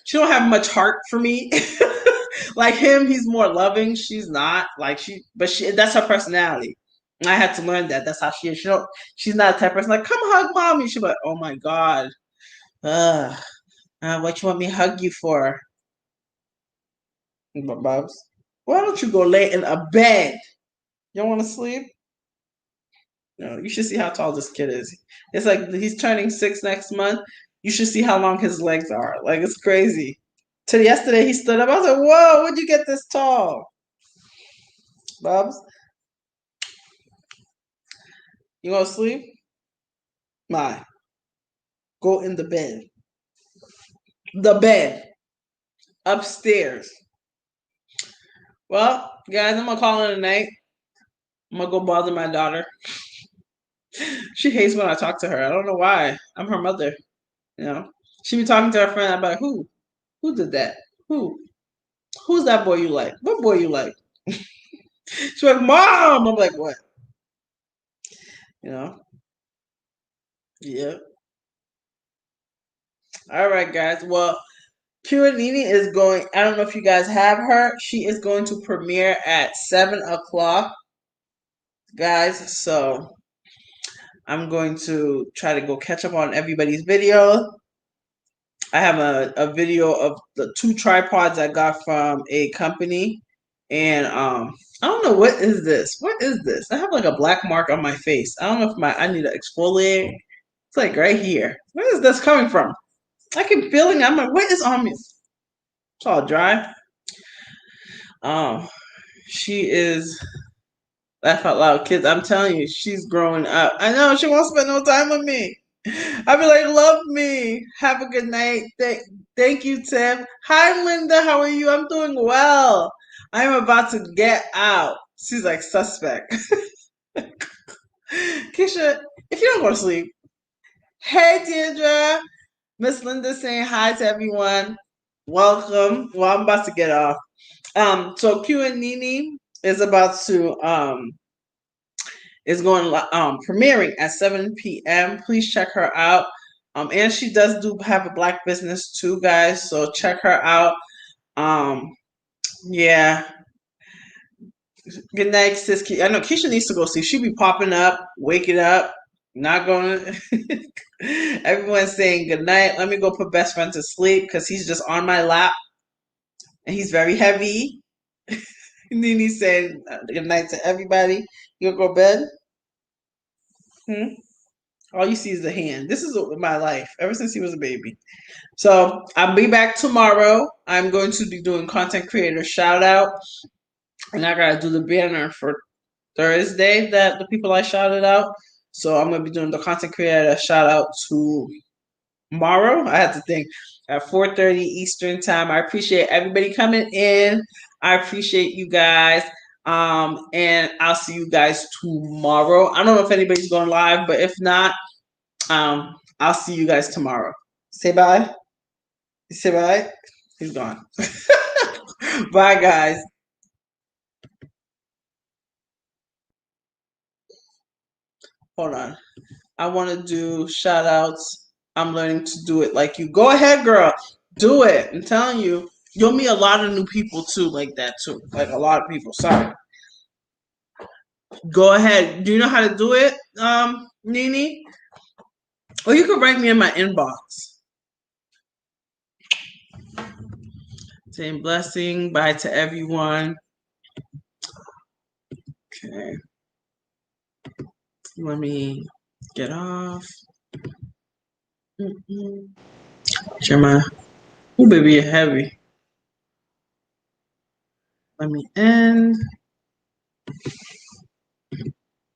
she don't have much heart for me. Like him, he's more loving. She's not like that's her personality. And I had to learn that. That's how she is. She's not a type of person like, come hug mommy. She's like, oh my God. What you want me to hug you for? But Bubs, why don't you go lay in a bed? You don't want to sleep? No, you should see how tall this kid is. It's like he's turning 6 next month. You should see how long his legs are. Like it's crazy. Till yesterday he stood up. I was like, whoa, where'd you get this tall? Bubs? You gonna sleep? My. Go in the bed. The bed. Upstairs. Well, guys, I'm gonna call it a night. I'm gonna go bother my daughter. She hates when I talk to her. I don't know why. I'm her mother. She be talking to her friend. I'm like, who? Who did that? Who? Who's that boy you like? What boy you like? She's like, Mom. I'm like, what? You know? Yeah. All right, guys. Well, Pure Nini is going. I don't know if you guys have her. She is going to premiere at 7 o'clock, guys. So I'm going to try to go catch up on everybody's video. I have a video of the 2 tripods I got from a company, and I don't know what is this. What is this? I have like a black mark on my face. I don't know if I need to exfoliate. It's like right here. Where is this coming from? I keep feeling. I'm like, what is on me? It's all dry. Um, she is laugh out loud, kids. I'm telling you, she's growing up. I know she won't spend no time with me. I'll be like, love me. Have a good night. Thank you, Tim. Hi, Linda. How are you? I'm doing well. I'm about to get out. She's like, suspect. Keisha, if you don't go to sleep. Hey, Deirdre. Miss Linda saying hi to everyone. Welcome. Well, I'm about to get off. So Q and Nini is about to is going premiering at 7 p.m. Please check her out. And she does have a black business too, guys. So check her out. Yeah. Good night, sis. I know Keisha needs to go sleep. She be popping up, waking up, not going. Everyone's saying good night. Let me go put best friend to sleep because he's just on my lap and he's very heavy. Nini saying good night to everybody. You gonna go to bed? All you see is the hand. This is my life ever since he was a baby. So I'll be back tomorrow. I'm going to be doing content creator shout out. And I gotta do the banner for Thursday that the people I shouted out. So I'm gonna be doing the content creator shout out tomorrow. I had to think at 4:30 Eastern time. I appreciate everybody coming in. I appreciate you guys. And I'll see you guys tomorrow. I don't know if anybody's going live, but if not, I'll see you guys tomorrow. Say bye. Say bye. He's gone. Bye, guys. Hold on. I want to do shout outs. I'm learning to do it like you. Go ahead, girl. Do it. I'm telling you. You'll meet a lot of new people too, like that too. Like a lot of people. Sorry. Go ahead. Do you know how to do it, Nini? Or you can write me in my inbox. Saying blessing. Bye to everyone. Okay. Let me get off. Jeremiah. Oh, baby, you're heavy. Let me end.